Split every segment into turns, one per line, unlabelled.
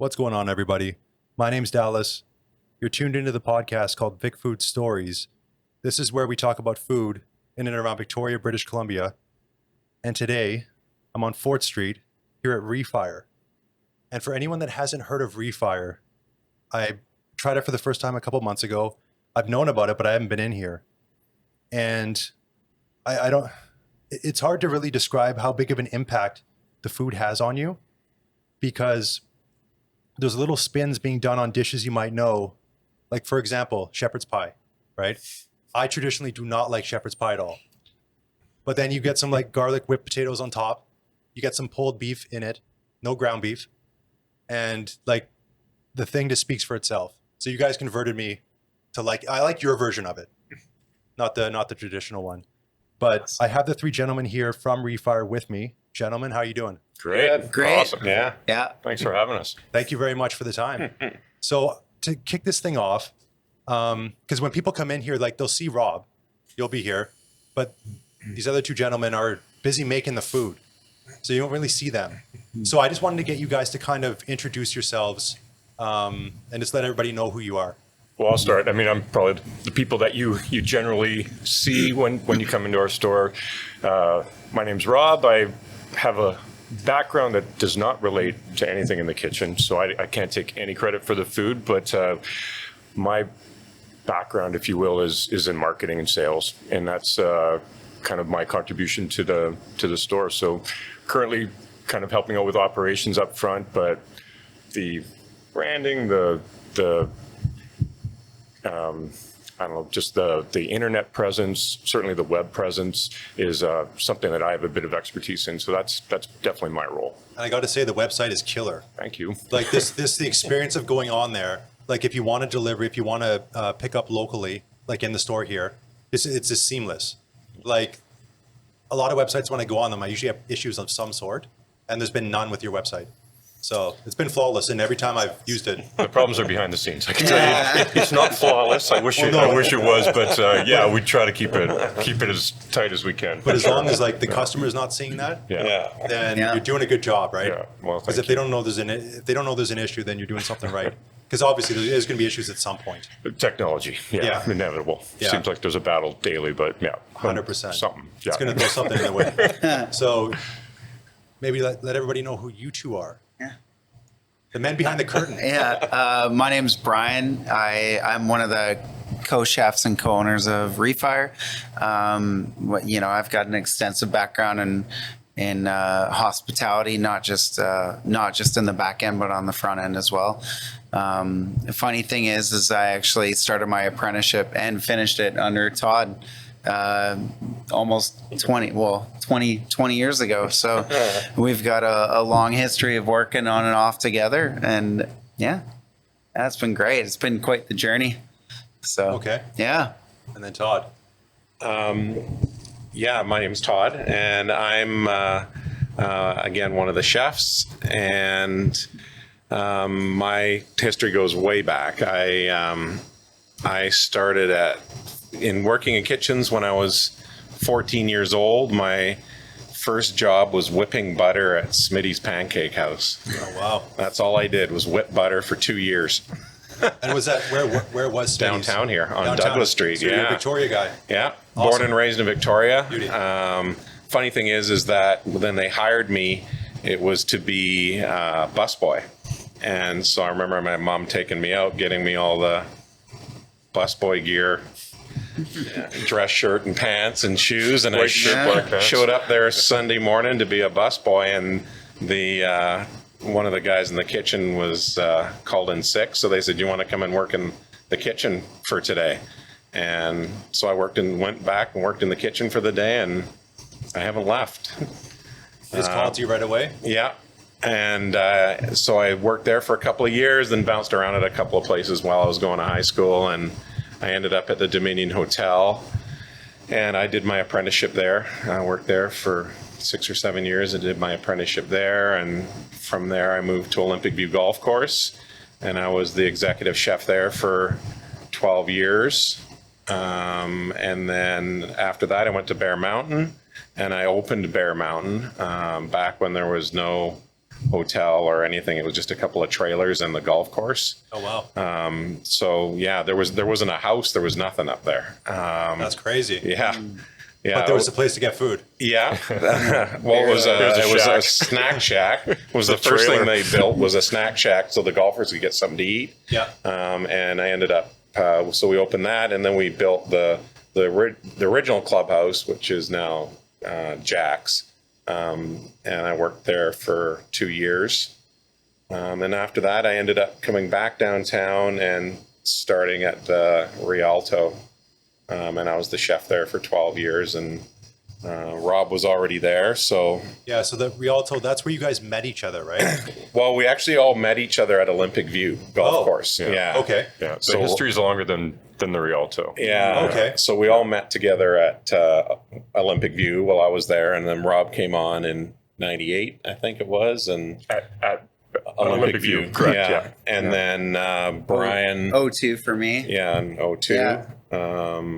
What's going on, everybody? My name's Dallas. You're tuned into the podcast called VicFoodStories. This is where we talk about food in and around Victoria, British Columbia. And today, I'm on 4th Street here at Refire. And for anyone that hasn't heard of Refire, I tried it for the first time a couple months ago. I've known about it, but I haven't been in here. And I don't, it's hard to really describe how big of an impact the food has on you, because there's little spins being done on dishes you might know. Like, for example, shepherd's pie, right? I traditionally do not like shepherd's pie at all. But then you get some like garlic whipped potatoes on top. You get some pulled beef in it, no ground beef. And like the thing just speaks for itself. So you guys converted me to I like your version of it, not the traditional one. But I have the three gentlemen here from Refire with me. Gentlemen, how are you doing?
Great.
Awesome.
Yeah.
Thanks for having us.
Thank you very much for the time. So to kick this thing off, because when people come in here, like they'll see Rob, you'll be here, but these other two gentlemen are busy making the food, so you don't really see them. So I just wanted to get you guys to kind of introduce yourselves and just let everybody know who you are.
Well, I'll start. I mean, I'm probably the people that you generally see when you come into our store. My name's Rob. I have a background that does not relate to anything in the kitchen, so I can't take any credit for the food, but my background, if you will, is in marketing and sales, and that's kind of my contribution to the store. So currently kind of helping out with operations up front, but the branding, the I don't know, just the internet presence, certainly the web presence is something that I have a bit of expertise in. So that's definitely my role.
And I got to say, the website is killer.
Thank you.
Like the experience of going on there. Like if you want to deliver, if you want to pick up locally, like in the store here, it's just seamless. Like a lot of websites, when I go on them, I usually have issues of some sort, and there's been none with your website. So it's been flawless, and every time I've used it,
The problems are behind the scenes. I can tell you, it's not flawless. I wish it was, but yeah, we try to keep it as tight as we can.
but as long as like the customer is not seeing that,
Yeah.
then you're doing a good job, right?
Yeah. Well,
Because
thank
if they don't know there's an issue, then you're doing something right. Because obviously there's going to be issues at some point.
Technology,
Yeah.
inevitable.
Yeah.
Seems like there's a battle daily, but yeah,
100%.
Something. Yeah.
It's going to throw something in the way. So maybe let everybody know who you two are.
Yeah.
The men behind the curtain.
My name's Brian. I'm one of the co-chefs and co-owners of Refire. I've got an extensive background in hospitality, not just in the back end, but on the front end as well. The funny thing is I actually started my apprenticeship and finished it under Tod almost 20 years ago. So we've got a long history of working on and off together, and yeah, that's been great. It's been quite the journey. So
Okay.
yeah.
And then Todd.
Yeah, my name's Todd, and I'm again one of the chefs. And my history goes way back. I started in working in kitchens when I was 14 years old. My first job was whipping butter at Smitty's Pancake House.
Oh wow.
That's all I did was whip butter for 2 years.
And was that where was Smitty's?
Downtown here on
Downtown.
Douglas Street.
So you're a Victoria guy.
Yeah,
Awesome.
Born and raised in Victoria.
Beauty.
Funny thing is that when they hired me, it was to be a busboy. And so I remember my mom taking me out, getting me all the busboy gear, dress shirt and pants and shoes. And
White shirt, black pants.
showed up there Sunday morning to be a busboy, and the one of the guys in the kitchen was called in sick. So they said, "You want to come and work in the kitchen for today?" And so I went back and worked in the kitchen for the day, and I haven't left.
They just called to you right away.
Yeah. And so I worked there for a couple of years, then bounced around at a couple of places while I was going to high school. And I ended up at the Dominion Hotel, and I did my apprenticeship there. I worked there for 6 or 7 years. I did my apprenticeship there. And from there, I moved to Olympic View Golf Course, and I was the executive chef there for 12 years. And then after that, I went to Bear Mountain, and I opened Bear Mountain back when there was no hotel or anything. It was just a couple of trailers and the golf course.
Oh wow,
So yeah, there wasn't a house. There was nothing up there.
that's crazy.
Yeah. Yeah.
But there was a place to get food.
Yeah. Well, it was a snack shack. Was the first thing they built was a snack shack so the golfers could get something to eat.
Yeah.
And I ended up, so we opened that, and then we built the original clubhouse, which is now Jack's. And I worked there for 2 years. And after that, I ended up coming back downtown and starting at the Rialto. And I was the chef there for 12 years, and Rob was already there. So
Yeah, so the Rialto, that's where you guys met each other, right?
well, we actually all met each other at Olympic View golf
Oh,
course. Yeah.
Okay.
Yeah, the
So-
history's longer than the Rialto.
Yeah.
Okay.
So we all met together at Olympic View while I was there, and then Rob came on in '98, I think it was, and
At Olympic View, correct, yeah.
And then Brian.
O2 for me.
Yeah, in '02.
Yeah.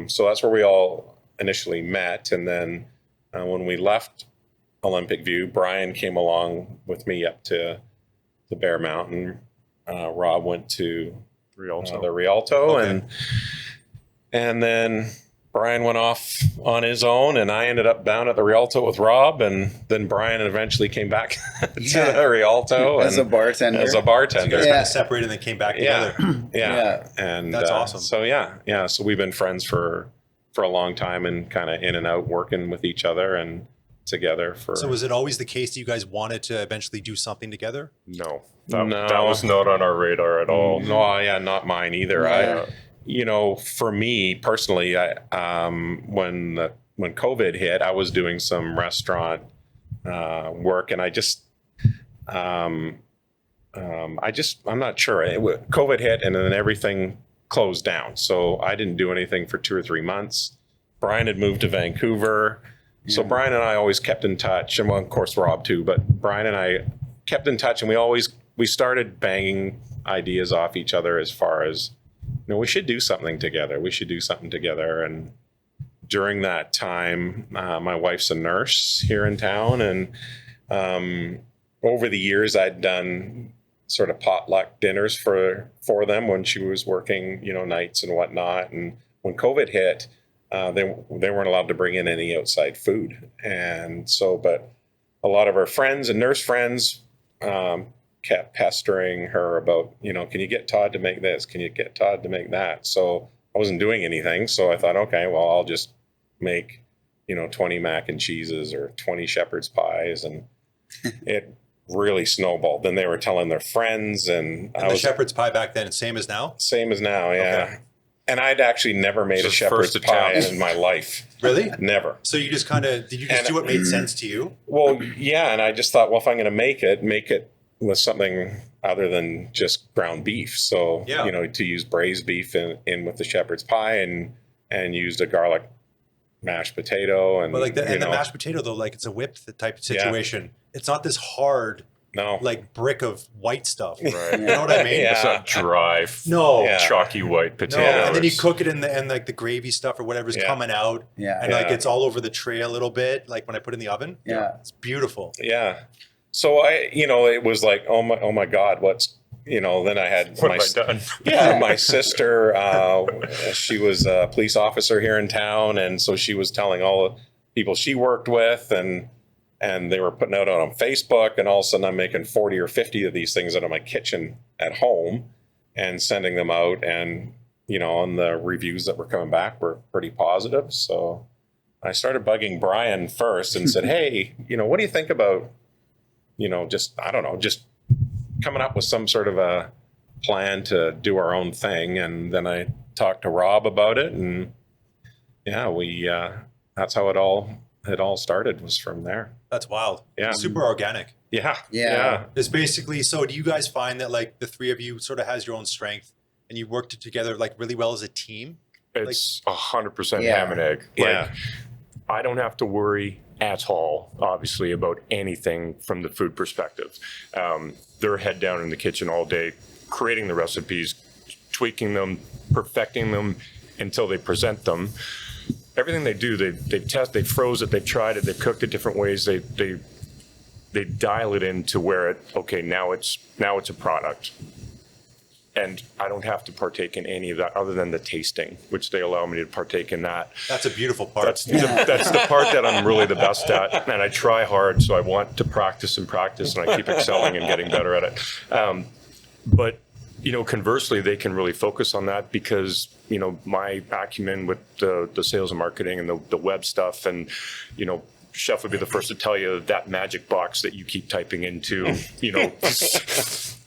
So that's where we all initially met, and then when we left Olympic View, Brian came along with me up to Bear Mountain. Rob went to
Rialto.
the Rialto,
Okay.
and then Brian went off on his own, and I ended up down at the Rialto with Rob, and then Brian eventually came back to
Yeah.
the Rialto
As a
and
bartender.
as a
You
bartender.
guys
Yeah.
kind of separated and then came back
Yeah.
together.
Yeah. And
That's awesome.
So yeah. So we've been friends for a long time, and kind of in and out working with each other and together for.
So was it always the case that you guys wanted to eventually do something together?
No,
No.
that was not on our radar at all.
No, yeah, not mine either.
Yeah.
For me personally, when COVID hit, I was doing some restaurant work, and I'm not sure. COVID hit, and then everything closed down. So I didn't do anything for 2 or 3 months. Brian had moved to Vancouver. So Brian and I always kept in touch, and well, of course Rob too, but Brian and I kept in touch, and we started banging ideas off each other as far as, we should do something together. We should do something together. And during that time, my wife's a nurse here in town, and over the years I'd done sort of potluck dinners for them when she was working, nights and whatnot. And when COVID hit, they weren't allowed to bring in any outside food. And so, but a lot of her friends and nurse friends kept pestering her about, can you get Tod to make this? Can you get Tod to make that? So I wasn't doing anything. So I thought, okay, well, I'll just make, 20 mac and cheeses or 20 shepherd's pies. And it really snowballed. Then they were telling their friends, and
And the shepherd's pie back then, same as now?
same as now. Yeah.
Okay.
And I'd actually never made a
Just
shepherd's
first
pie
attempt.
in my life.
Really?
Never.
So you just did you just do what made sense to you?
Well, yeah. And I just thought, well, if I'm going to make it with something other than just ground beef. So,
Yeah.
to use braised beef in with the shepherd's pie, and used a garlic mashed potato. And,
But the mashed potato though, it's a whip type of
Yeah.
situation. It's not this hard
no.
brick of white stuff.
Right.
You know what I mean?
Yeah.
It's not dry,
No.
Yeah.
chalky white
No,
potato.
and then you cook it in the gravy stuff or whatever's
Yeah.
coming out,
Yeah.
and
Yeah.
it's all over the tray a little bit, when I put it in the oven.
Yeah.
It's beautiful.
Yeah. So it was like, oh my God, what's, then I had
What have I done?
Yeah, my sister, she was a police officer here in town, and so she was telling all the people she worked with, and they were putting out on Facebook, and all of a sudden I'm making 40 or 50 of these things out of my kitchen at home and sending them out, and and the reviews that were coming back were pretty positive. So I started bugging Brian first and said, hey, what do you think about, just coming up with some sort of a plan to do our own thing. And then I talked to Rob about it, and yeah, we that's how it all started, was from there.
That's wild.
Yeah.
Super organic.
Yeah.
Yeah.
It's basically, so do you guys find that the three of you sort of has your own strength and you worked together really well as a team?
It's 100%
Yeah.
ham and egg.
Yeah.
I don't have to worry at all, obviously, about anything from the food perspective. They're head down in the kitchen all day, creating the recipes, tweaking them, perfecting them until they present them. Everything they do, they've tested, they've froze it, they've tried it, they've cooked it different ways. They they dial it into where now it's a product. And I don't have to partake in any of that other than the tasting, which they allow me to partake in that.
That's a beautiful part.
That's the part that I'm really the best at. And I try hard, so I want to practice, and I keep excelling and getting better at it. But, conversely, they can really focus on that because, my acumen with the sales and marketing and the web stuff and, Chef would be the first to tell you that magic box that you keep typing into,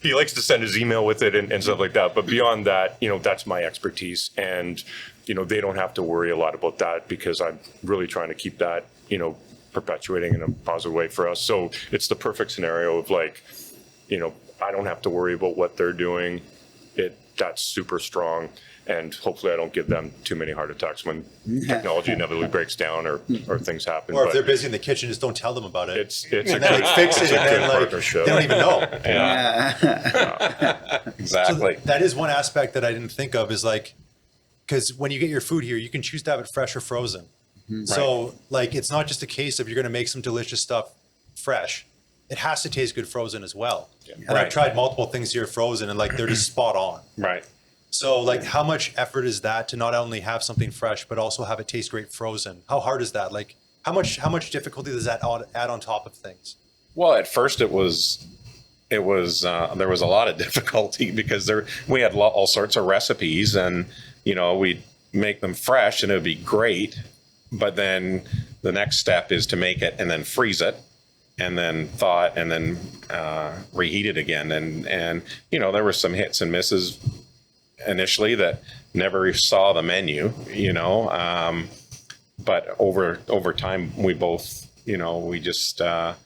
he likes to send his email with it and stuff like that. But beyond that, that's my expertise. And, they don't have to worry a lot about that because I'm really trying to keep that, perpetuating in a positive way for us. So it's the perfect scenario of like, I don't have to worry about what they're doing. That's super strong. And hopefully I don't give them too many heart attacks when technology inevitably breaks down or things happen.
Or if they're busy in the kitchen, just don't tell them about it.
It's
and
a
then
good,
fix it,
it's a
and
good
then
partnership.
they don't even know.
Exactly.
So that is one aspect that I didn't think of is like, because when you get your food here, you can choose to have it fresh or frozen. Mm-hmm. So like, it's not just a case of you're going to make some delicious stuff fresh. It has to taste good frozen as well. Yeah. And I've tried multiple things here frozen and like, they're just spot on.
Right.
So like how much effort is that to not only have something fresh, but also have it taste great frozen? How hard is that? Like how much difficulty does that add on top of things?
Well, at first there was a lot of difficulty because we had all sorts of recipes and, we'd make them fresh and it would be great. But then the next step is to make it and then freeze it and then thaw it and then reheat it again. And there were some hits and misses initially that never saw the menu, but over time we both, we just kept,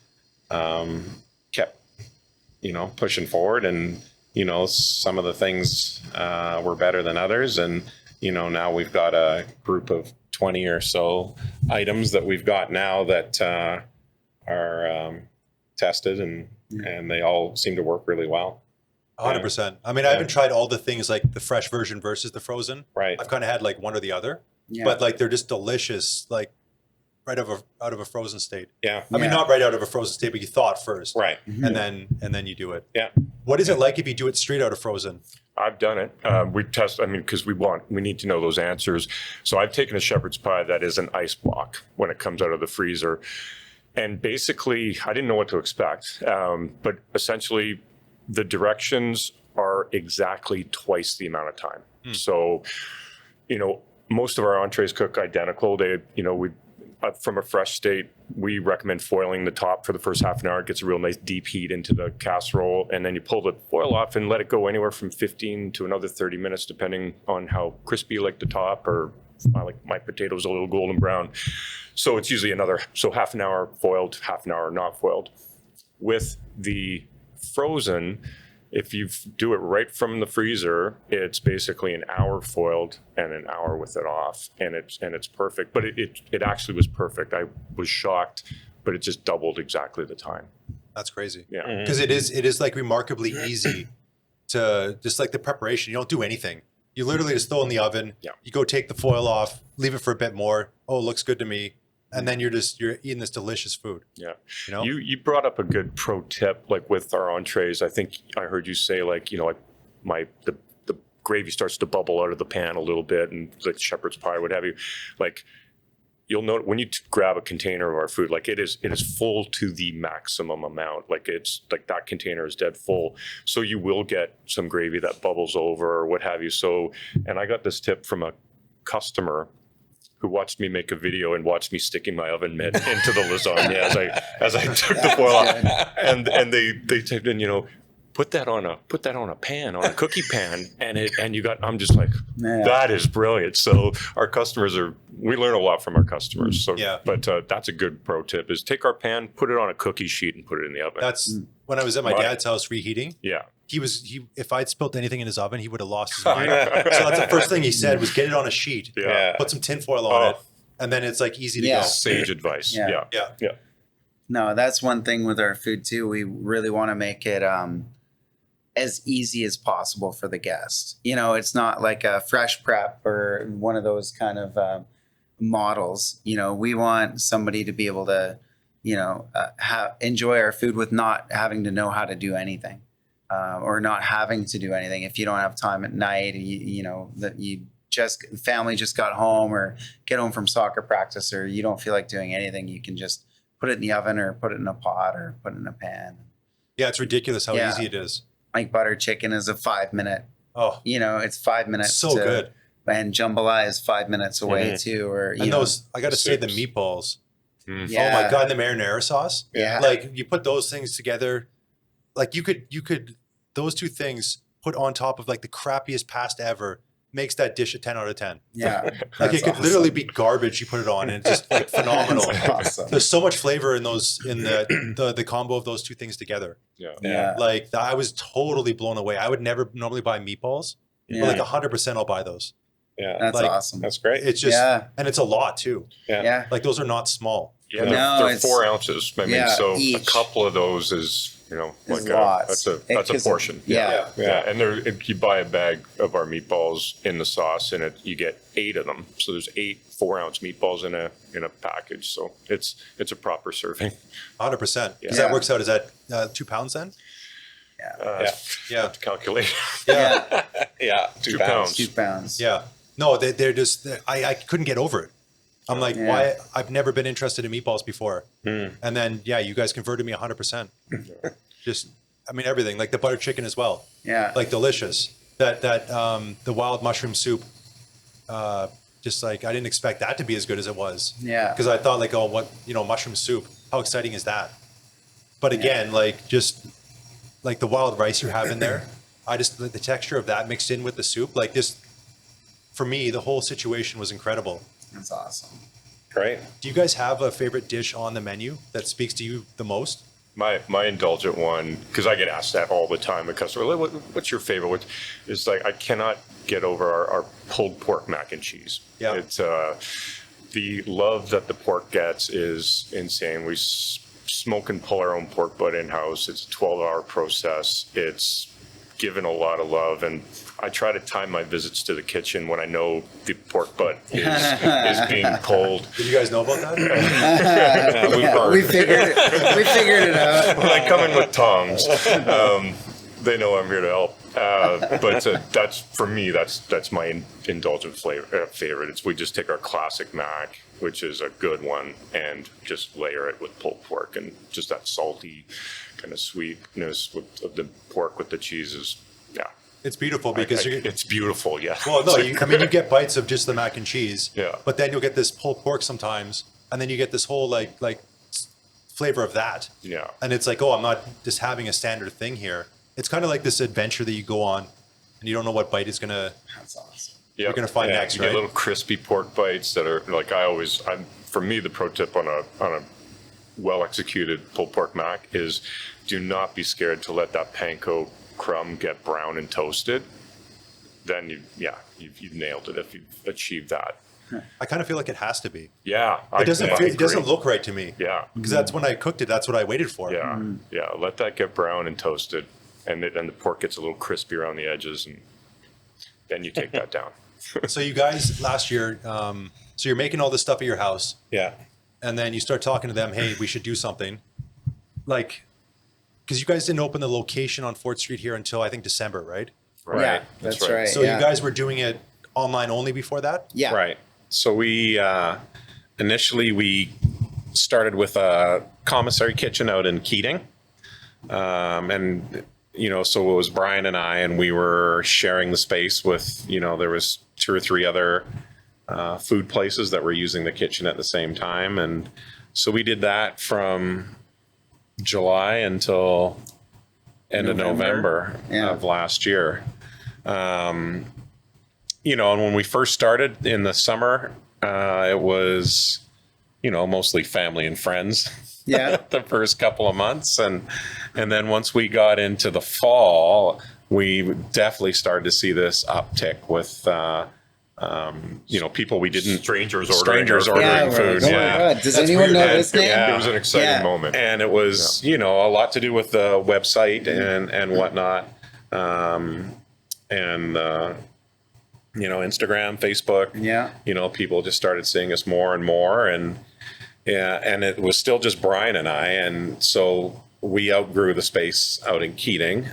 pushing forward and, some of the things were better than others. And, now we've got a group of 20 or so items that we've got now that are tested and they all seem to work really well.
100%. I mean, I haven't tried all the things like the fresh version versus the frozen.
Right.
I've kind of had like one or the other, but like they're just delicious, like right out of a frozen state.
Yeah.
I mean, not right out of a frozen state, but you thaw it first.
Right.
And then you do it.
Yeah.
What is it like if you do it straight out of frozen?
I've done it. We test, because we need to know those answers. So I've taken a shepherd's pie that is an ice block when it comes out of the freezer. And basically, I didn't know what to expect. But essentially, the directions are exactly twice the amount of time. So, most of our entrees cook identical. From a fresh state, we recommend foiling the top for the first half an hour. It gets a real nice deep heat into the casserole. And then you pull the foil off and let it go anywhere from 15 to another 30 minutes, depending on how crispy you like the top, or I like my potatoes a little golden brown. So it's usually half an hour foiled, half an hour not foiled. With the frozen, if you do it right from the freezer, it's basically an hour foiled and an hour with it off, and it's perfect. But it actually was perfect. I was shocked, but it just doubled exactly the time.
That's crazy.
Yeah,
because it is like remarkably easy to just like the preparation. You don't do anything. You literally just throw in the oven.
Yeah.
You go take the foil off, leave it for a bit more. Oh, it looks good to me. And then you're eating this delicious food.
Yeah.
You
brought up a good pro tip, like with our entrees. I think I heard you say like the gravy starts to bubble out of the pan a little bit, and like shepherd's pie, what have you. Like you'll note when you grab a container of our food, like it is full to the maximum amount. Like it's like that container is dead full. So you will get some gravy that bubbles over or what have you. So, and I got this tip from a customer who watched me make a video and watched me sticking my oven mitt into the lasagna as I took the foil off, and they typed in, put that on a pan, on a cookie pan, and you got. I'm just like, that is brilliant. So our customers we learn a lot from our customers. So but that's a good pro tip: is take our pan, put it on a cookie sheet, and put it in the oven.
That's when I was at my dad's house reheating.
Yeah.
If I'd spilt anything in his oven, he would have lost his mind. So that's the first thing he said was get it on a sheet, put some tin foil on it, and then it's like easy to go.
Sage advice. Yeah.
No, that's one thing with our food too. We really want to make it as easy as possible for the guest. It's not like a fresh prep or one of those kind of models. We want somebody to be able to, enjoy our food with not having to know how to do anything, or not having to do anything. If you don't have time at night, family just got home or get home from soccer practice, or you don't feel like doing anything, you can just put it in the oven or put it in a pot or put it in a pan.
Yeah, it's ridiculous how easy it is.
Like butter chicken is a 5-minute.
Oh,
it's 5 minutes.
so good.
And jambalaya is 5 minutes away too. Or
I got to say, the meatballs.
Yeah.
Oh my God, the marinara sauce.
Yeah.
Like you put those things together, like you could those two things put on top of like the crappiest pasta ever makes that dish a 10 out of 10.
Yeah.
Like it could literally be garbage you put it on and it's just like phenomenal.
Awesome.
There's so much flavor in the combo of those two things together.
Yeah.
Like I was totally blown away. I would never normally buy meatballs, but like 100% I'll buy those.
Yeah.
That's
like,
awesome.
That's great.
It's just, and it's a lot too.
Yeah.
Like those are not small.
Yeah,
No,
they're 4 ounces. I mean, so
each.
a couple of those is,
Is
like
lots.
that's a portion.
Yeah.
And if you buy a bag of our meatballs in the sauce, and you get 8 of them. So there's 8 4-ounce meatballs in a package. So it's a proper serving.
100%. Because
Yeah.
that works out. Is that 2 pounds then?
Yeah. Have to calculate.
Yeah.
Yeah.
2 pounds.
2 pounds.
Yeah. No, they're just, I couldn't get over it. I'm like, why? I've never been interested in meatballs before. And then, you guys converted me 100%. Just, I mean, everything, like the butter chicken as well.
Yeah.
Like delicious. The wild mushroom soup, just like, I didn't expect that to be as good as it was.
Yeah.
Because I thought like, mushroom soup, how exciting is that? But again, like just like the wild rice you have in there, the texture of that mixed in with the soup, like this, for me, the whole situation was incredible.
That's awesome.
Great.
Do you guys have a favorite dish on the menu that speaks to you the most?
My indulgent one, because I get asked that all the time. A customer, what's your favorite? It's like I cannot get over our pulled pork mac and cheese.
Yeah.
It's the love that the pork gets is insane. We smoke and pull our own pork butt in house. It's a 12-hour process. It's given a lot of love, and I try to time my visits to the kitchen when I know the pork butt is being pulled.
Did you guys know about that?
We figured it out.
When I come in with tongs, they know I'm here to help. But that's, for me, that's my indulgent favorite. We just take our classic mac, which is a good one, and just layer it with pulled pork, and just that salty kind of sweetness of the pork with the cheeses. Yeah.
It's beautiful because
it's beautiful, yeah.
Well, no, you get bites of just the mac and cheese.
Yeah.
But then you'll get this pulled pork sometimes, and then you get this whole like flavor of that.
Yeah.
And it's like, I'm not just having a standard thing here. It's kind of like this adventure that you go on, and you don't know what bite is gonna.
That's awesome.
You're gonna find next,
you
right?
get little crispy pork bites that are like for me, the pro tip on a well executed pulled pork mac is do not be scared to let that panko crumb get brown and toasted. Then you've nailed it if you've achieved that.
I kind of feel like it has to be.
Yeah,
It doesn't look right to me.
Yeah,
Because that's when I cooked it. That's what I waited for.
yeah, yeah. Let that get brown and toasted, and the pork gets a little crispy around the edges, and then you take that down.
So you guys last year, so you're making all this stuff at your house,
Yeah.
and then you start talking to them. Hey, we should do something. Like, because you guys didn't open the location on 4th Street here until I think December, right?
Right.
Yeah, that's right.
So you guys were doing it online only before that?
Yeah.
Right. So we initially we started with a commissary kitchen out in Keating, and so it was Brian and I, and we were sharing the space with there was 2 or 3 other food places that were using the kitchen at the same time, and so we did that from July until end of November of last year. And when we first started in the summer, it was, mostly family and friends.
Yeah.
The first couple of months. And then once we got into the fall, we definitely started to see this uptick with, people we didn't.
Strangers
ordering
Yeah,
food.
right. Oh my God. Does anyone know this name?
Yeah.
It was an exciting moment.
And it was, a lot to do with the website and whatnot. Instagram, Facebook.
Yeah.
People just started seeing us more and more. And Yeah, and it was still just Brian and I, and so we outgrew the space out in Keating.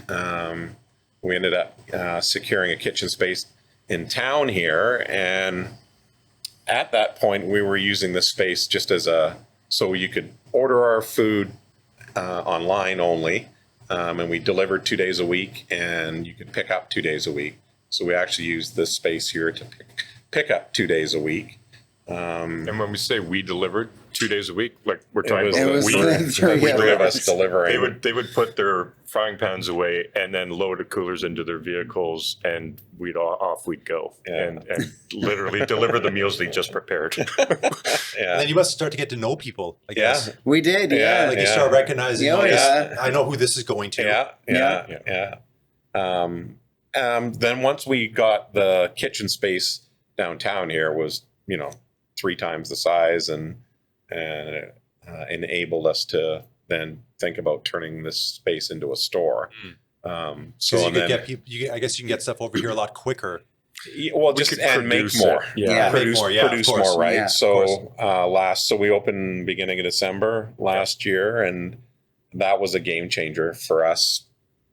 We ended up securing a kitchen space in town here, and at that point, we were using the space just as so you could order our food online only, and we delivered 2 days a week, and you could pick up 2 days a week. So we actually used this space here to pick up 2 days a week.
And when we say we delivered 2 days a week, like we're talking
It was
about
the
Three of us delivering.
they would put their frying pans away and then load the coolers into their vehicles, and off we'd go, and literally deliver the meals they just prepared.
And then you must start to get to know people, I guess.
We did,
Yeah.
Like you start recognizing,
Yeah,
oh,
yeah.
I know who this is going to.
Yeah. Then once we got the kitchen space downtown here was, 3 times the size, and enabled us to then think about turning this space into a store.
So you could get people. I guess you can get stuff over here a lot quicker.
Well, just
could
and make
produce
more.
it. Yeah.
Make more, yeah,
produce
of course.
more, right?
Yeah,
of
So we opened beginning of December last year, and that was a game changer for us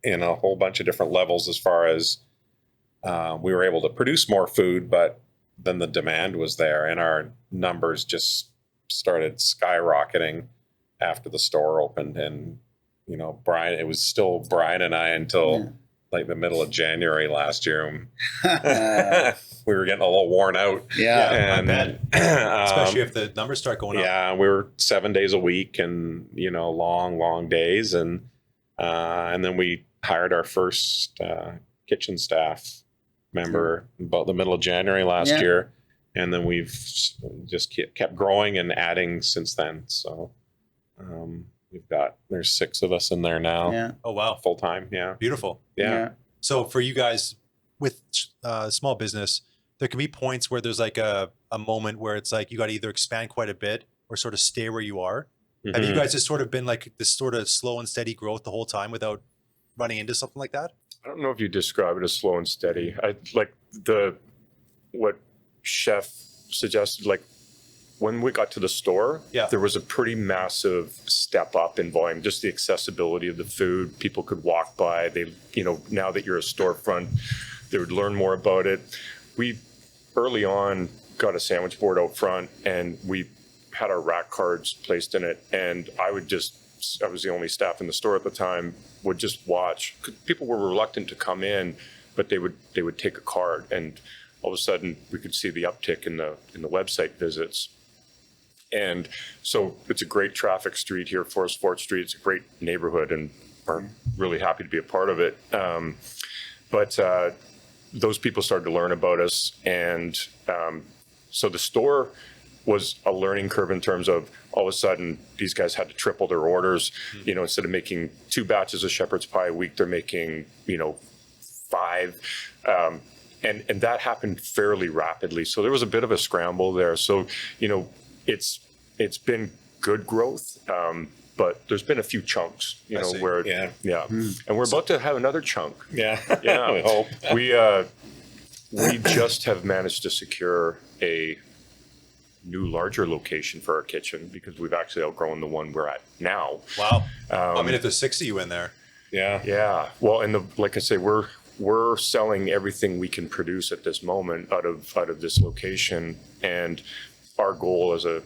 in a whole bunch of different levels. As far as we were able to produce more food, but then the demand was there, and our numbers just started skyrocketing after the store opened. And Brian, it was still Brian and I until like the middle of January last year. We were getting a little worn out.
Yeah.
I bet. Especially if the numbers start going up.
Yeah, we were 7 days a week, and long days, and then we hired our first kitchen staff member about the middle of January last year, and then we've just kept growing and adding since then. So there's 6 of us in there now.
Yeah.
Oh, wow.
Full time. Yeah.
Beautiful.
Yeah.
So for you guys with small business, there can be points where there's like a moment where it's like you got to either expand quite a bit or sort of stay where you are. Have you guys just sort of been like this sort of slow and steady growth the whole time without running into something like that?
I don't know if you describe it as slow and steady. I like what Chef suggested, like when we got to the store, there was a pretty massive step up in volume, just the accessibility of the food. People could walk by. They, now that you're a storefront, they would learn more about it. We early on got a sandwich board out front, and we had our rack cards placed in it. And I was the only staff in the store at the time, would just watch. People were reluctant to come in, but they would take a card, and all of a sudden we could see the uptick in the website visits. And so it's a great traffic street here, Forest Fort Street. It's a great neighborhood, and we're really happy to be a part of it. But those people started to learn about us, and so the store was a learning curve in terms of all of a sudden these guys had to triple their orders. Instead of making 2 batches of shepherd's pie a week, they're making 5, and that happened fairly rapidly. So there was a bit of a scramble there. So it's been good growth, but there's been a few chunks, where and we're about to have another chunk.
Yeah.
We hope. We just have managed to secure a new larger location for our kitchen because we've actually outgrown the one we're at now.
Wow. If there's 6 of you in there.
Yeah. Well, and like I say, we're selling everything we can produce at this moment out of this location, and our goal as a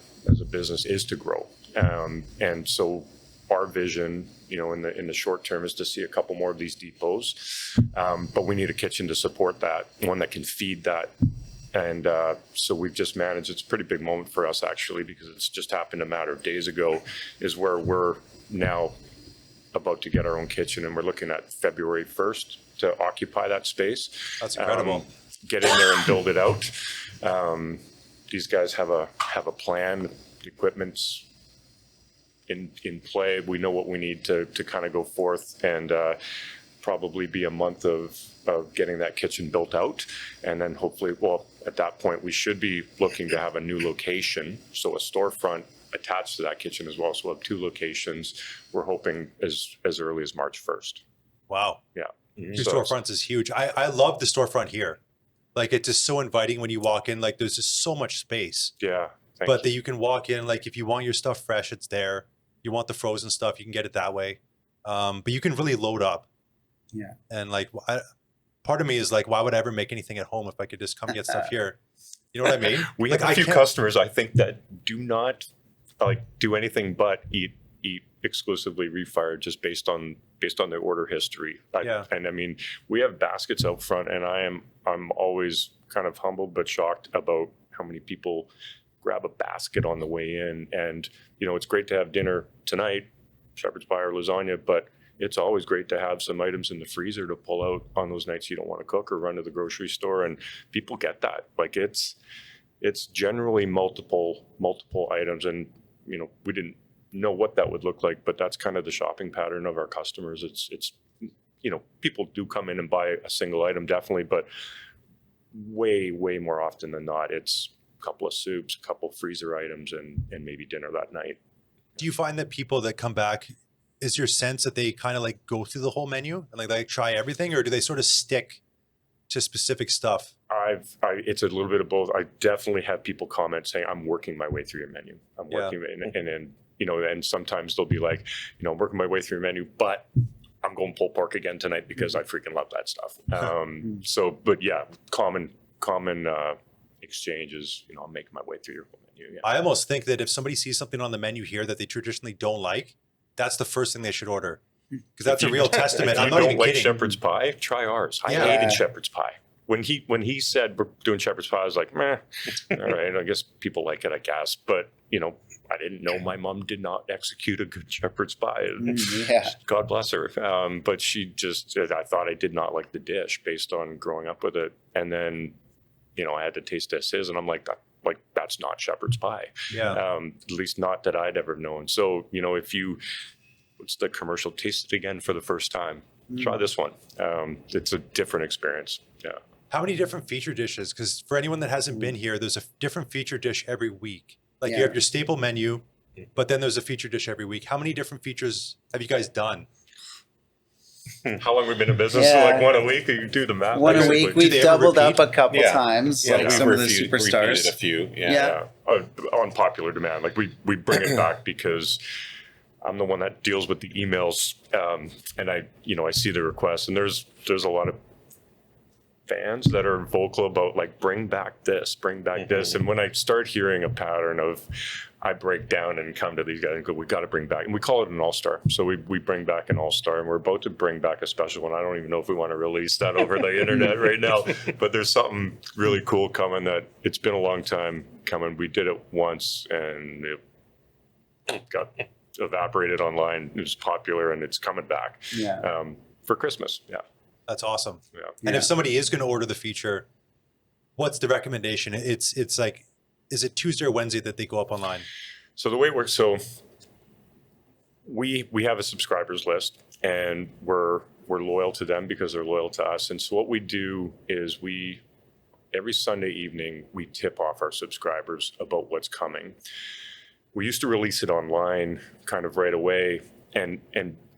business is to grow. And so our vision, in the short term, is to see a couple more of these depots. But we need a kitchen to support that, one that can feed that. And so we've just managed, it's a pretty big moment for us actually, because it's just happened a matter of days ago, is where we're now about to get our own kitchen, and we're looking at February 1st to occupy that space.
That's incredible.
Get in there and build it out. These guys have a plan. The equipment's in play. We know what we need to kind of go forth, and probably be a month of getting that kitchen built out. And then hopefully, at that point, we should be looking to have a new location. So a storefront attached to that kitchen as well. So we'll have 2 locations. We're hoping as early as March 1st.
Wow.
Yeah.
2 storefronts is huge. I love the storefront here. Like, it's just so inviting when you walk in. Like, there's just so much space.
Yeah.
but that you can walk in, like if you want your stuff fresh, it's there. You want the frozen stuff, you can get it that way. But you can really load up.
Yeah.
And like, part of me is like, why would I ever make anything at home if I could just come get stuff here? You know what I mean?
We
like,
have a few customers, I think, that do not like do anything but eat exclusively Refire just based on their order history. And I mean, we have baskets out front, and I'm always kind of humbled but shocked about how many people grab a basket on the way in. And you know, it's great to have dinner tonight, shepherd's pie or lasagna, but it's always great to have some items in the freezer to pull out on those nights you don't want to cook or run to the grocery store. And people get that. Like it's generally multiple items, and you know, we didn't know what that would look like, but that's kind of the shopping pattern of our customers. It's you know, people do come in and buy a single item, definitely, but way more often than not, it's a couple of soups, a couple of freezer items, and maybe dinner that night.
Do you find that people that come back, is your sense that they kind of like go through the whole menu and like try everything, or do they sort of stick to specific stuff?
It's a little bit of both. I definitely have people comment saying, I'm working my way through your menu. I'm working, and then, you know, and sometimes they'll be like, you know, I'm working my way through your menu, but I'm going pulled pork again tonight because I freaking love that stuff. So, but yeah, common exchanges, you know, I'm making my way through your whole menu. Yeah.
I almost think that if somebody sees something on the menu here that they traditionally don't like, that's the first thing they should order, because that's a real testament. I'm not even kidding.
Shepherd's pie, try ours. I hated shepherd's pie. When he said we're doing shepherd's pie, I was like, meh, all right, I guess people like it, I guess. But, you know, I didn't know my mom did not execute a good shepherd's pie. God bless her. But she just, I thought I did not like the dish based on growing up with it. And then, you know, I had to taste this and I'm like, that's not shepherd's pie.
Yeah.
At least not that I'd ever known. So, you know, what's the commercial, taste it again for the first time, try this one. It's a different experience. Yeah.
How many different feature dishes? Because for anyone that hasn't been here, there's a different feature dish every week. Like you have your staple menu, but then there's a feature dish every week. How many different features have you guys done?
How long we've been in business? So like one a week? You do the math.
One a week. We've doubled up a couple times, like some of the superstars.
Repeated a few.
Yeah. On popular demand. Like we bring it back because I'm the one that deals with the emails, and I see the requests, and there's a lot of fans that are vocal about like, bring back this, and when I start hearing a pattern of, I break down and come to these guys and go, we got to bring back, and we call it an all-star. So we bring back an all-star, and we're about to bring back a special one. I don't even know if we want to release that over the internet right now, but there's something really cool coming that it's been a long time coming. We did it once and it got evaporated online. It was popular and it's coming back for Christmas. Yeah.
That's awesome.
Yeah.
And if somebody is going to order the feature, what's the recommendation? It's like, is it Tuesday or Wednesday that they go up online?
So the way it works, so we have a subscribers list, and we're loyal to them because they're loyal to us. And so what we do is every Sunday evening, we tip off our subscribers about what's coming. We used to release it online kind of right away, and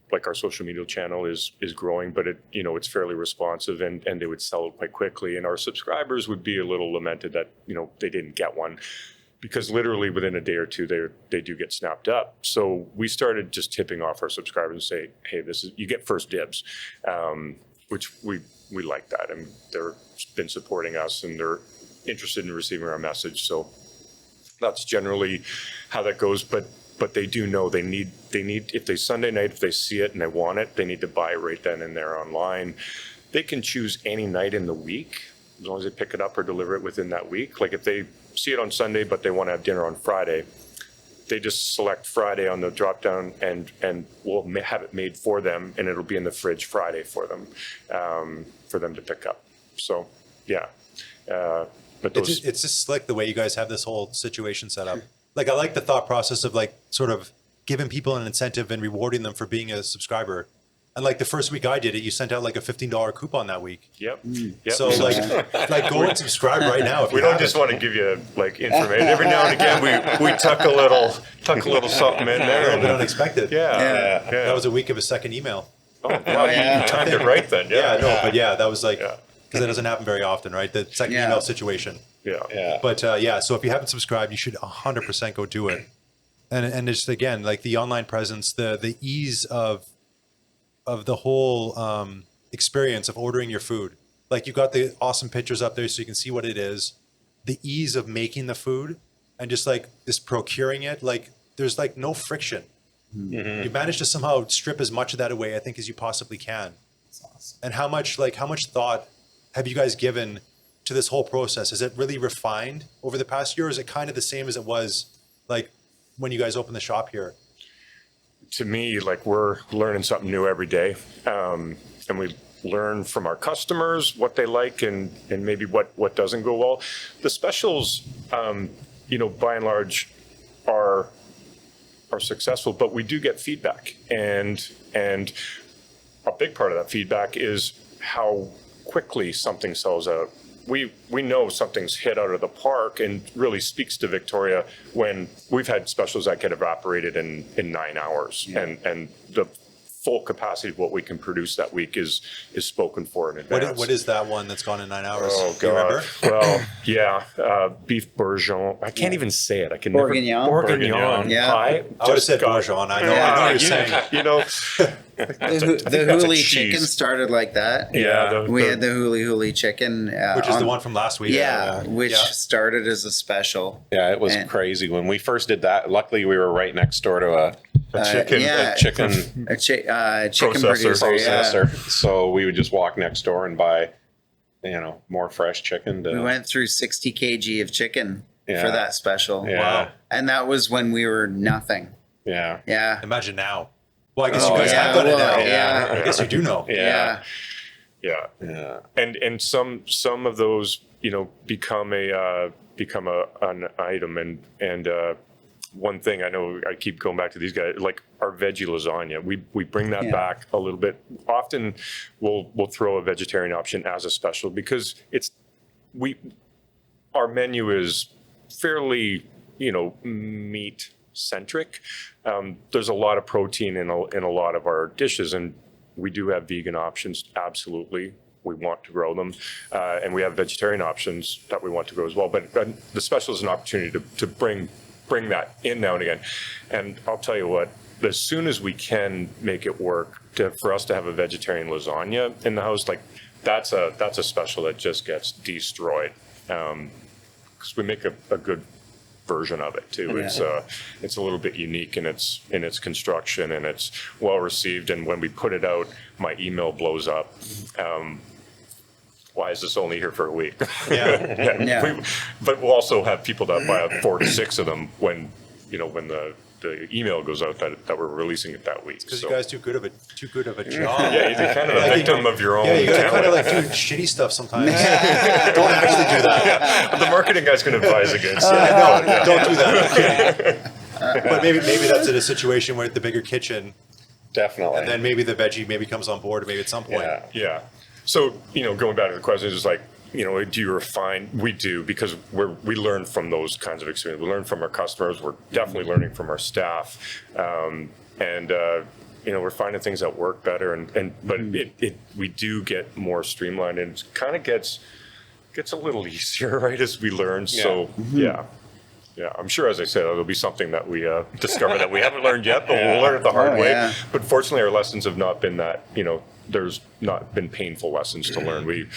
like our social media channel is growing, but it's fairly responsive, and they would sell it quite quickly. And our subscribers would be a little lamented that, they didn't get one, because literally within a day or two, they do get snapped up. So we started just tipping off our subscribers and say, hey, you get first dibs, which we like that. And they've been supporting us and they're interested in receiving our message. So that's generally how that goes. But they do know they need, if they Sunday night, if they see it and they want it, they need to buy it right then and there online. They can choose any night in the week, as long as they pick it up or deliver it within that week. Like if they see it on Sunday, but they want to have dinner on Friday, they just select Friday on the drop down, and we'll have it made for them, and it'll be in the fridge Friday for them to pick up. So, yeah. But
it's just slick the way you guys have this whole situation set up. Like, I like the thought process of like sort of giving people an incentive and rewarding them for being a subscriber. And like the first week I did it, you sent out like a $15 coupon that week.
Yep.
So like go and subscribe right now. If
we don't just want to give you like information. Every now and again, we tuck a little something in there.
A little bit unexpected.
Yeah.
That was a week of a second email.
Oh, wow, you timed it right then.
But that was like, because it doesn't happen very often, right? The second
Yeah.
email situation.
Yeah.
But so if you haven't subscribed, you should 100% go do it. And just again, like the online presence, the ease of the whole experience of ordering your food. Like you got the awesome pictures up there so you can see what it is. The ease of making the food and just like this procuring it, like there's like no friction.
Mm-hmm.
You managed to somehow strip as much of that away, I think, as you possibly can.
That's awesome.
And how much thought have you guys given to this whole process? Is it really refined over the past year, or is it kind of the same as it was like when you guys opened the shop here?
To me, like we're learning something new every day, and we learn from our customers what they like and maybe what doesn't go well. The specials, by and large, are successful, but we do get feedback, and a big part of that feedback is how quickly something sells out. We know something's hit out of the park, and really speaks to Victoria when we've had specials that get evaporated in 9 hours, and the full capacity of what we can produce that week is spoken for in advance.
What is that one that's gone in 9 hours?
Oh,
Do you
God.
remember?
Well, yeah. Beef bourguignon. I can't even say it. I can
Bourguignon.
never. Bourguignon.
Yeah.
Pie.
I would have said
got-
bourgeon. I know what you're saying.
The
that's a
huli
cheese.
chicken started like that.
Yeah.
We had the huli chicken.
Which is the one from last week.
Which started as a special.
Yeah, it was
And-
crazy when we first did that. Luckily, we were right next door to a chicken
chicken producer. Yeah.
processor. So we would just walk next door and buy, more fresh chicken.
We went through 60 kg of chicken
Yeah.
for that special.
Yeah.
Wow.
And that was when we were nothing.
Yeah.
Yeah.
Imagine now. Well, I guess
Oh,
you guys
yeah,
have done it
well,
now.
yeah.
I guess you do know.
Yeah.
Yeah.
Yeah.
And some of those become an item, and one thing I know, I keep going back to these guys, like our veggie lasagna, we bring that back a little bit. Often we'll throw a vegetarian option as a special because our menu is fairly meat centric. There's a lot of protein in a lot of our dishes, and we do have vegan options. Absolutely, we want to grow them, and we have vegetarian options that we want to grow as well. But the special is an opportunity to bring that in now and again. And I'll tell you what, as soon as we can make it work for us to have a vegetarian lasagna in the house, like that's a special that just gets destroyed, because we make a good version of it too.
Yeah.
It's a little bit unique in its construction, and it's well received. And when we put it out, my email blows up. Why is this only here for a week?
Yeah.
Yeah.
But we'll also have people that buy 4 to 6 of them when the email goes out that we're releasing it that week.
Because
So-
you guys do too good of a job.
yeah, you're kind of a victim of your own
Yeah, you gotta kind of
talent.
like do shitty stuff sometimes. Don't actually do that.
The marketing guy's going to advise against it.
No, don't do that. But maybe that's in a situation where the bigger kitchen,
Definitely.
and then maybe the veggie maybe comes on board maybe at some point.
yeah.
Yeah. So, going back to the question, is like, do you refine? We do, because we learn from those kinds of experiences. We learn from our customers. We're definitely learning from our staff. We're finding things that work better, but we do get more streamlined, and it kind of gets a little easier, right, as we learn. So, yeah. I'm sure, as I said, there'll be something that we discover that we haven't learned yet, but we'll learn it the hard way.
Yeah.
But fortunately, our lessons have not been that, there's not been painful lessons to learn. We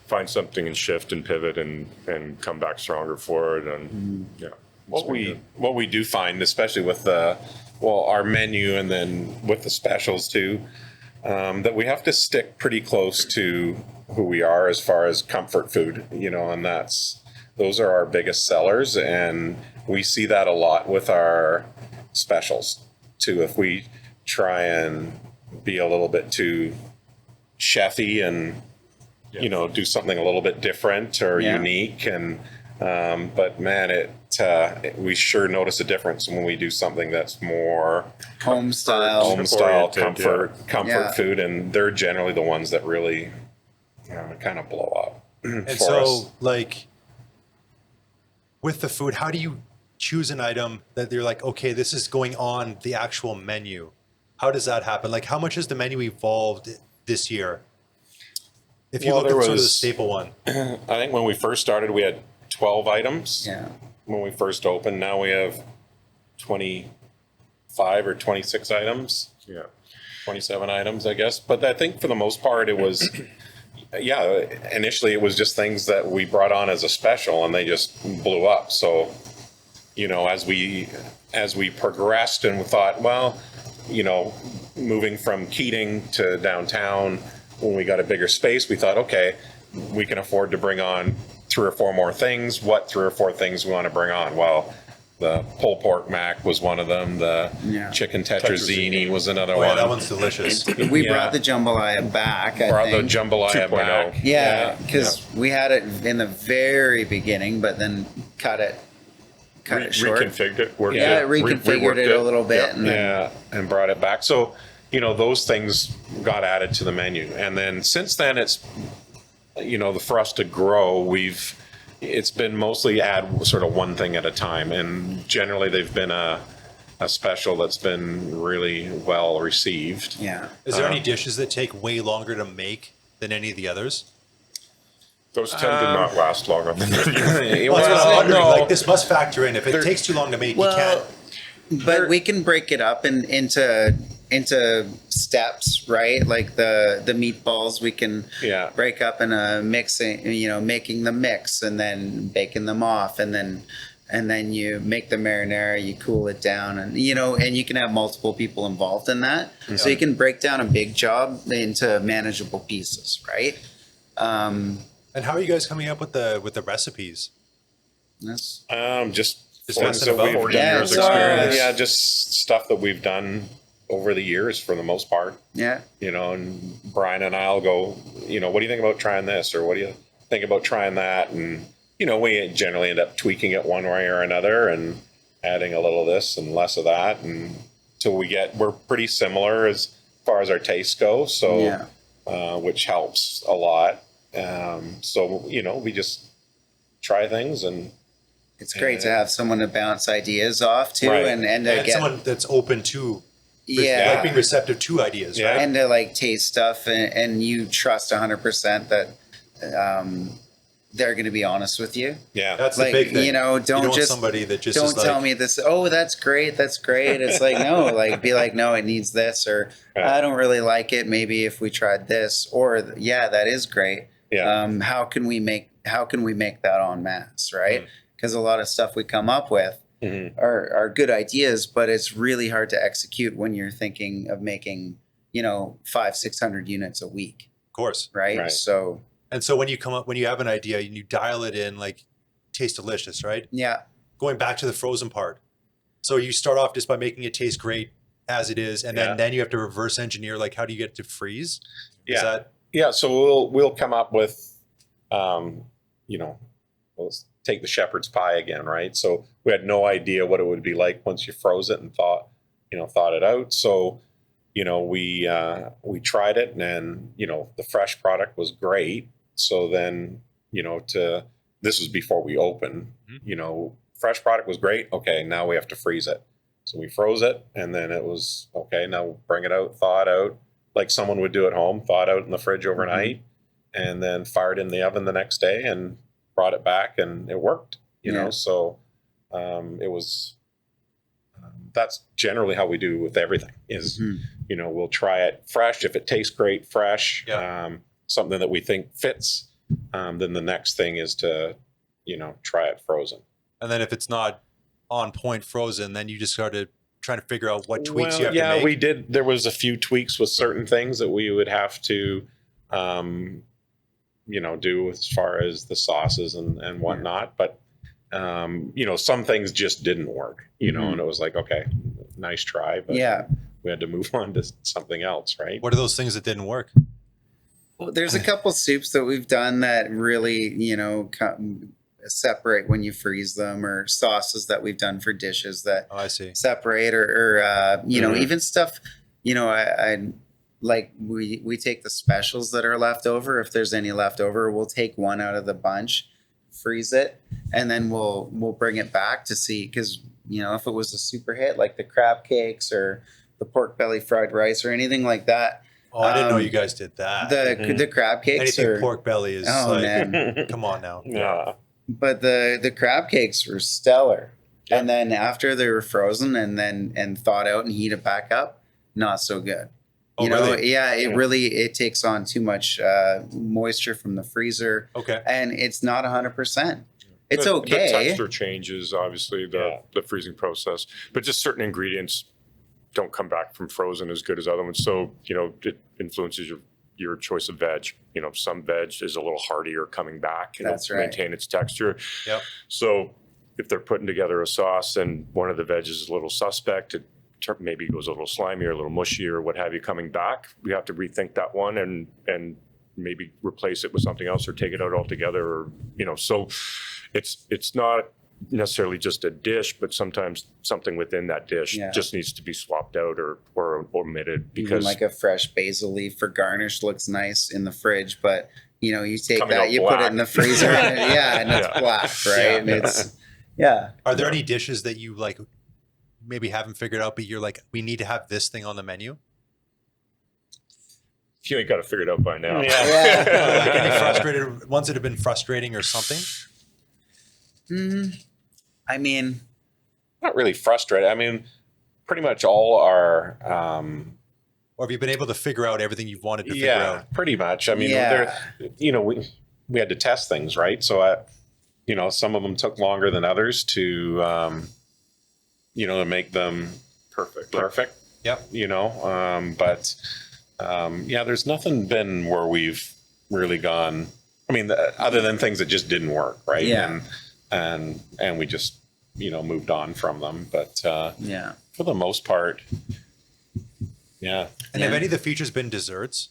find something and shift and pivot and come back stronger for it. And
What we do find, especially with our menu and then with the specials too, that we have to stick pretty close to who we are as far as comfort food, and those are our biggest sellers, and we see that a lot with our specials too. If we try and be a little bit too chefy and do something a little bit different or unique, and but man, we sure notice a difference when we do something that's more
Home style.
Oriented,
comfort food, and they're generally the ones that really kind of blow up.
And
for
so,
us.
like, with the food, how do you choose an item that you're like, okay, this is going on the actual menu? How does that happen? Like, how much has the menu evolved this year? If you
Well,
look at
there
sort of the
was-
staple one,
I think when we first started, we had 12 items.
Yeah.
When we first opened, now we have 25 or 26 items,
Yeah.
27 items, I guess. But I think for the most part, it was, yeah, initially it was just things that we brought on as a special and they just blew up. So, you know, as we progressed and we thought, well, you know, moving from Keating to downtown, when we got a bigger space, we thought, okay, we can afford to bring on 3 or 4 more things. What 3 or 4 things we want to bring on? Well, the pulled pork mac was one of them. The chicken tetrazzini was another one.
yeah, that one's delicious.
We brought the jambalaya back, I
Brought the
think.
jambalaya
2.0.
back.
Yeah, because we had it in the very beginning, but then cut it short.
Reconfigured it. worked
Yeah,
it,
reconfigured
reworked
it a little bit.
Yeah.
And then,
Yeah, and brought it back. So, you know, those things got added to the menu. And then since then, it's, you know, for us to grow, it's been mostly add sort of one thing at a time. And generally they've been a special that's been really well received.
yeah.
Is there any dishes that take way longer to make than any of the others?
Those 10 did not last long on the menu.
Well, that's what I'm wondering.
no.
Like, this must factor in. If it takes too long to make, you can't.
But we can break it up into steps, right? Like the meatballs, we can
Yeah.
break up in a mixing, you know, making the mix and then baking them off, and then you make the marinara, you cool it down, and you know, and you can have multiple people involved in that, so you can break down a big job into manageable pieces, right?
And how are you guys coming up with the recipes?
That's
Just
Just
things
messing
that
about.
we've
40
Yeah,
years
it's,
experience.
yeah, just stuff that we've done over the years for the most part.
yeah.
You know, and Brian and I'll go, you know, what do you think about trying this? Or what do you think about trying that? And, you know, we generally end up tweaking it one way or another and adding a little of this and less of that. And till we're pretty similar as far as our tastes go. So,
Yeah.
which helps a lot. So, you know, we just try things and
It's great to have someone to bounce ideas off to,
Right.
and to
And
get
someone that's open to,
yeah,
like being receptive to ideas,
Yeah.
right?
and to like taste stuff, and you trust 100% that they're going to be honest with you.
yeah.
That's
Like,
the big thing.
you know,
You
don't
want
just
somebody that just
don't
is like,
tell me this. Oh, that's great. That's great. It's like, no, like be like, no, it needs this, or
Yeah.
I don't really like it. Maybe if we tried this, or yeah, that is great.
Yeah.
How can we make that en masse, right? Because a lot of stuff we come up with
Mhm.
are good ideas, but it's really hard to execute when you're thinking of making, you know, 500-600 units a week,
of course.
right?
Right.
So
And so when you have an idea and you dial it in, like, taste delicious, right?
yeah,
Going back to the frozen part. So you start off just by making it taste great as it is, and
Yeah.
then you have to reverse engineer, like, how do you get it to freeze? Is
Yeah.
that
Yeah, so we'll come up with, you know, let's take the shepherd's pie again, right? So we had no idea what it would be like once you froze it and thought it out. So, you know, we tried it, and you know, the fresh product was great. So then, you know, this was before we opened. You know, fresh product was great. Okay, now we have to freeze it. So we froze it, and then it was okay. Now bring it out, thaw it out, like someone would do at home, thawed out in the fridge overnight, and then fired in the oven the next day and brought it back, and it worked, you know? So it was, that's generally how we do with everything is, you know, we'll try it fresh. If it tastes great, fresh, something that we think fits, then the next thing is to, you know, try it frozen.
And then if it's not on point frozen, then you just started trying to figure out what tweaks you have
yeah,
to make.
we did. There was a few tweaks with certain things that we would have to, you know, do as far as the sauces and whatnot. But, you know, some things just didn't work, you know, and it was like, okay, nice try. But we had to move on to something else, right?
What are those things that didn't work?
well, there's a couple soups that we've done that really, you know, separate when you freeze them, or sauces that we've done for dishes that
Oh, I see.
separate, or you know, even stuff, you know, I like we take the specials that are left over. If there's any left over, we'll take one out of the bunch, freeze it, and then we'll bring it back to see, because you know, if it was a super hit like the crab cakes or the pork belly fried rice or anything like that,
Oh, I didn't know you guys did that.
The crab cakes
Anything
are
pork belly is
man.
come on now.
Yeah.
But the crab cakes were stellar. Yeah. And then after they were frozen and thawed out and heated back up, not so good.
Oh,
You know,
really?
yeah, it takes on too much moisture from the freezer.
Okay.
And it's not 100%. It's
The
okay.
texture changes, obviously, the freezing process, but just certain ingredients don't come back from frozen as good as other ones. So, you know, it influences your choice of veg. You know, some veg is a little hardier coming back and
That's right.
maintain its texture.
Yep.
So if they're putting together a sauce and one of the veg is a little suspect, it maybe goes a little slimy or a little mushy or what have you coming back, we have to rethink that one and maybe replace it with something else or take it out altogether, or, you know, so it's not necessarily just a dish, but sometimes something within that dish just needs to be swapped out or omitted, because
even like a fresh basil leaf for garnish looks nice in the fridge, but you know, you take
Coming
that,
out
you
black.
put it in the freezer, and it's black, right? And it's
Are there any dishes that you like maybe haven't figured out, but you're like, we need to have this thing on the menu?
you ain't got to figure it out by now.
Like any frustrated ones that have been frustrating or something?
I mean,
Not really frustrated. I mean, pretty much all our
Or have you been able to figure out everything you've wanted to figure out?
pretty much. I mean,
Yeah.
you know, we had to test things, right? So you know, some of them took longer than others to you know, to make them perfect.
Yep.
You know, but yeah, there's nothing been where we've really gone. I mean, other than things that just didn't work, right?
Yeah.
And we just, you know, moved on from them. But
yeah.
for the most part, yeah.
And have any of the features been desserts?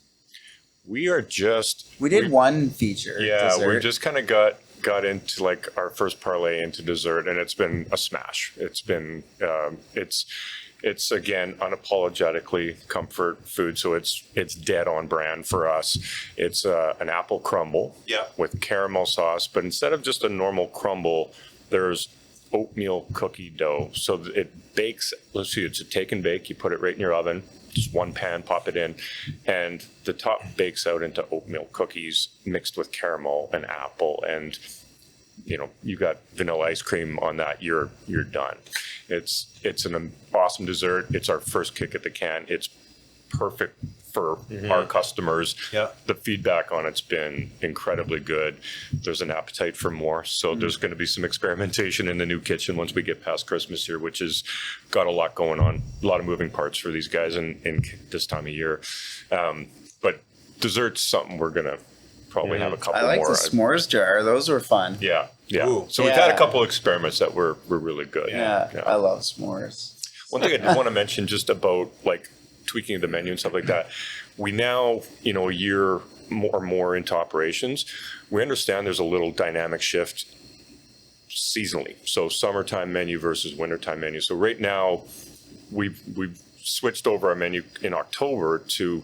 We
did one feature.
Yeah,
dessert.
we just kind of got into like our first parlay into dessert, and it's been a smash. It's been it's again unapologetically comfort food, so it's dead on brand for us. It's an apple crumble with caramel sauce, but instead of just a normal crumble, there's oatmeal cookie dough. So it bakes. Let's see, it's a take and bake. You put it right in your oven. Just one pan, pop it in, and the top bakes out into oatmeal cookies mixed with caramel and apple, and you know, you got vanilla ice cream on that. You're done. It's an awesome dessert. It's our first kick at the can. It's perfect for our customers.
Yeah.
The feedback on it's been incredibly good. There's an appetite for more. So there's going to be some experimentation in the new kitchen once we get past Christmas here, which has got a lot going on, a lot of moving parts for these guys in this time of year. But dessert's something we're going to probably have a couple
I like
more.
the s'mores jar. Those were fun.
Yeah.
Ooh.
So we've had a couple experiments that were really good.
Yeah. I love s'mores.
One thing I did want to mention just about like tweaking the menu and stuff like that. We now, you know, a year or more into operations, we understand there's a little dynamic shift seasonally. So summertime menu versus wintertime menu. So right now we've switched over our menu in October to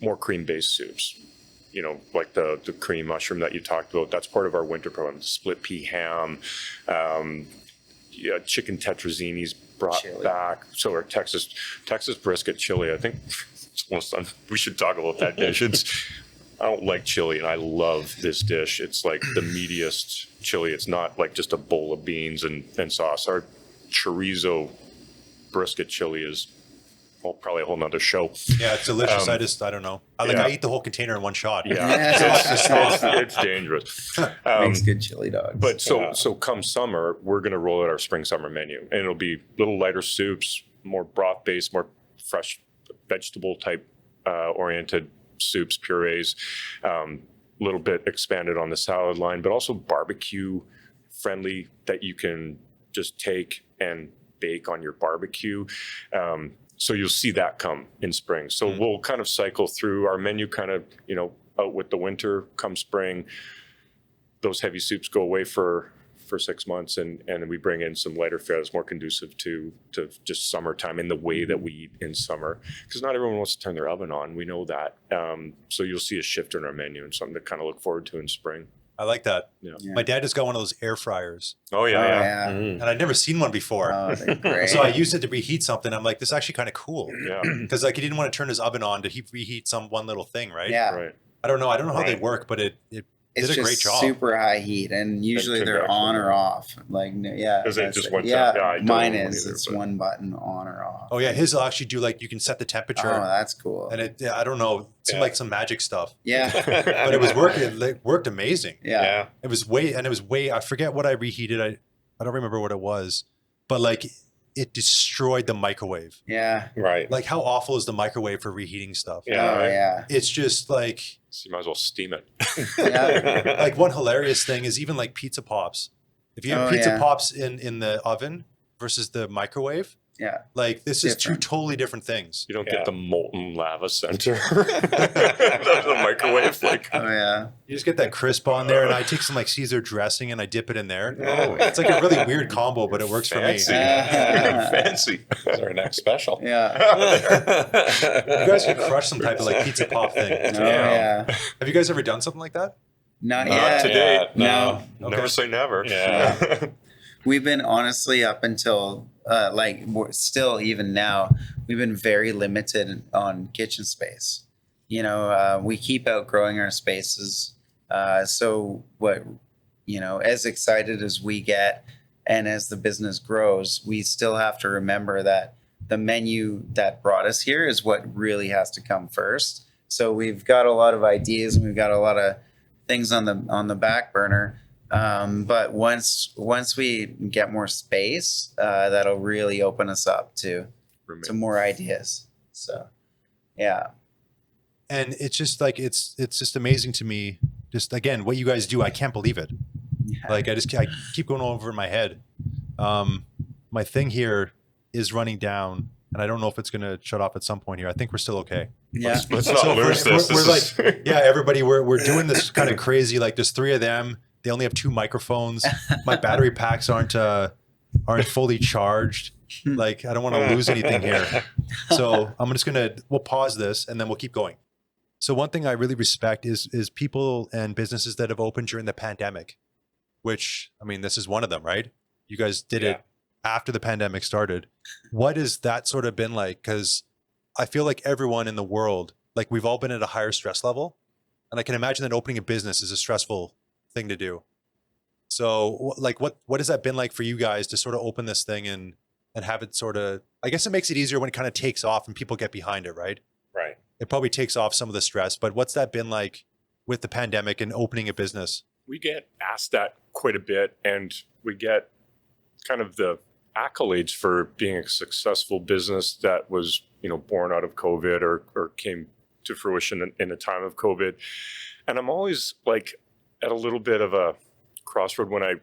more cream-based soups. You know, like the cream mushroom that you talked about, that's part of our winter program. Split pea ham, chicken tetrazzinis brought back. So our Texas brisket chili, I think it's almost done. We should talk about that dish. I don't like chili, and I love this dish. It's like the meatiest chili. It's not like just a bowl of beans and sauce. Our chorizo brisket chili is probably a whole nother show.
Yeah, it's delicious. I don't know. I eat the whole container in one shot.
It's dangerous.
Makes good chili dogs.
But so come summer, we're going to roll out our spring summer menu, and it'll be a little lighter soups, more broth based, more fresh vegetable type oriented soups, purees, a little bit expanded on the salad line, but also barbecue friendly that you can just take and bake on your barbecue. So you'll see that come in spring. So we'll kind of cycle through our menu, kind of, you know, out with the winter. Come spring, those heavy soups go away for 6 months, and we bring in some lighter fare that's more conducive to just summertime in the way that we eat in summer, because not everyone wants to turn their oven on. We know that. So you'll see a shift in our menu and something to kind of look forward to in spring.
I like that.
Yeah.
My dad just got one of those air fryers,
Oh
Oh,
yeah,
yeah.
and I'd never seen one before.
Oh, they're great.
So I used it to reheat something. I'm like, this is actually kind of cool.
yeah.
Because like he didn't want to turn his oven on to reheat some one little thing, right?
Yeah.
Right.
I don't know how they
Right.
work, but it
It's
did a
just
great job.
super high heat, and usually they're
convection,
on or
yeah.
off. Like, yeah.
Is it
that's
just one time?
Yeah,
Yeah, I don't
mine
know
is.
either,
It's
but-
one button on or off.
Oh yeah, his will actually do like you can set the temperature,
Oh, that's cool.
and it. Yeah, I don't know. It seemed
Yeah.
like some magic stuff,
Yeah.
but it was working. It worked amazing.
Yeah.
It was way. I forget what I reheated. I don't remember what it was, but like it destroyed the microwave.
Yeah.
Right.
Like how awful is the microwave for reheating stuff?
Yeah,
Oh,
right.
yeah.
It's just like
So you might as well steam it.
Yeah.
like one hilarious thing is even like pizza pops. If you have
Oh,
pizza
yeah.
pops in the oven versus the microwave,
Yeah.
like this is two
Different.
totally different things.
You don't
Yeah.
get the molten lava center. the microwave, like
Oh, yeah.
You just get that crisp on there, and I take some like Caesar dressing and I dip it in there.
Oh,
It's like a really weird combo, but it works
fancy.
for me.
Fancy.
That's our next special.
Yeah.
You guys could crush some type of like pizza pop thing.
Oh, yeah.
Have you guys ever done something like that?
Not
Not
yet.
today.
No.
Okay.
Never say never.
Yeah.
We've been honestly up until like we're still even now, we've been very limited on kitchen space. You know, we keep outgrowing our spaces. So as excited as we get and as the business grows, we still have to remember that the menu that brought us here is what really has to come first. So we've got a lot of ideas and we've got a lot of things on the back burner. But once we get more space, that'll really open us up to more ideas. So, yeah.
And it's just like it's just amazing to me. Just again, what you guys do, I can't believe it.
Yeah.
Like I keep going over in my head. My thing here is running down, and I don't know if it's going to shut off at some point here. I think we're still okay.
Yeah.
Let's not
So
lose this.
We're
This
like,
is-
yeah, everybody, we're doing this kind of crazy. Like there's three of them. They only have two microphones. My battery packs aren't fully charged. Like I don't want to lose anything here. So we'll pause this and then we'll keep going. So one thing I really respect is people and businesses that have opened during the pandemic, which, I mean, this is one of them, right? You guys did it after the pandemic started. What has that sort of been like? Because I feel like everyone in the world, like we've all been at a higher stress level. And I can imagine that opening a business is a stressful thing to do. So like, what has that been like for you guys to sort of open this thing and have it sort of, I guess it makes it easier when it kind of takes off and people get behind it, right?
Right.
It probably takes off some of the stress, but what's that been like with the pandemic and opening a business?
We get asked that quite a bit, and we get kind of the accolades for being a successful business that was, born out of COVID or came to fruition in a time of COVID. And I'm always like at a little bit of a crossroad when I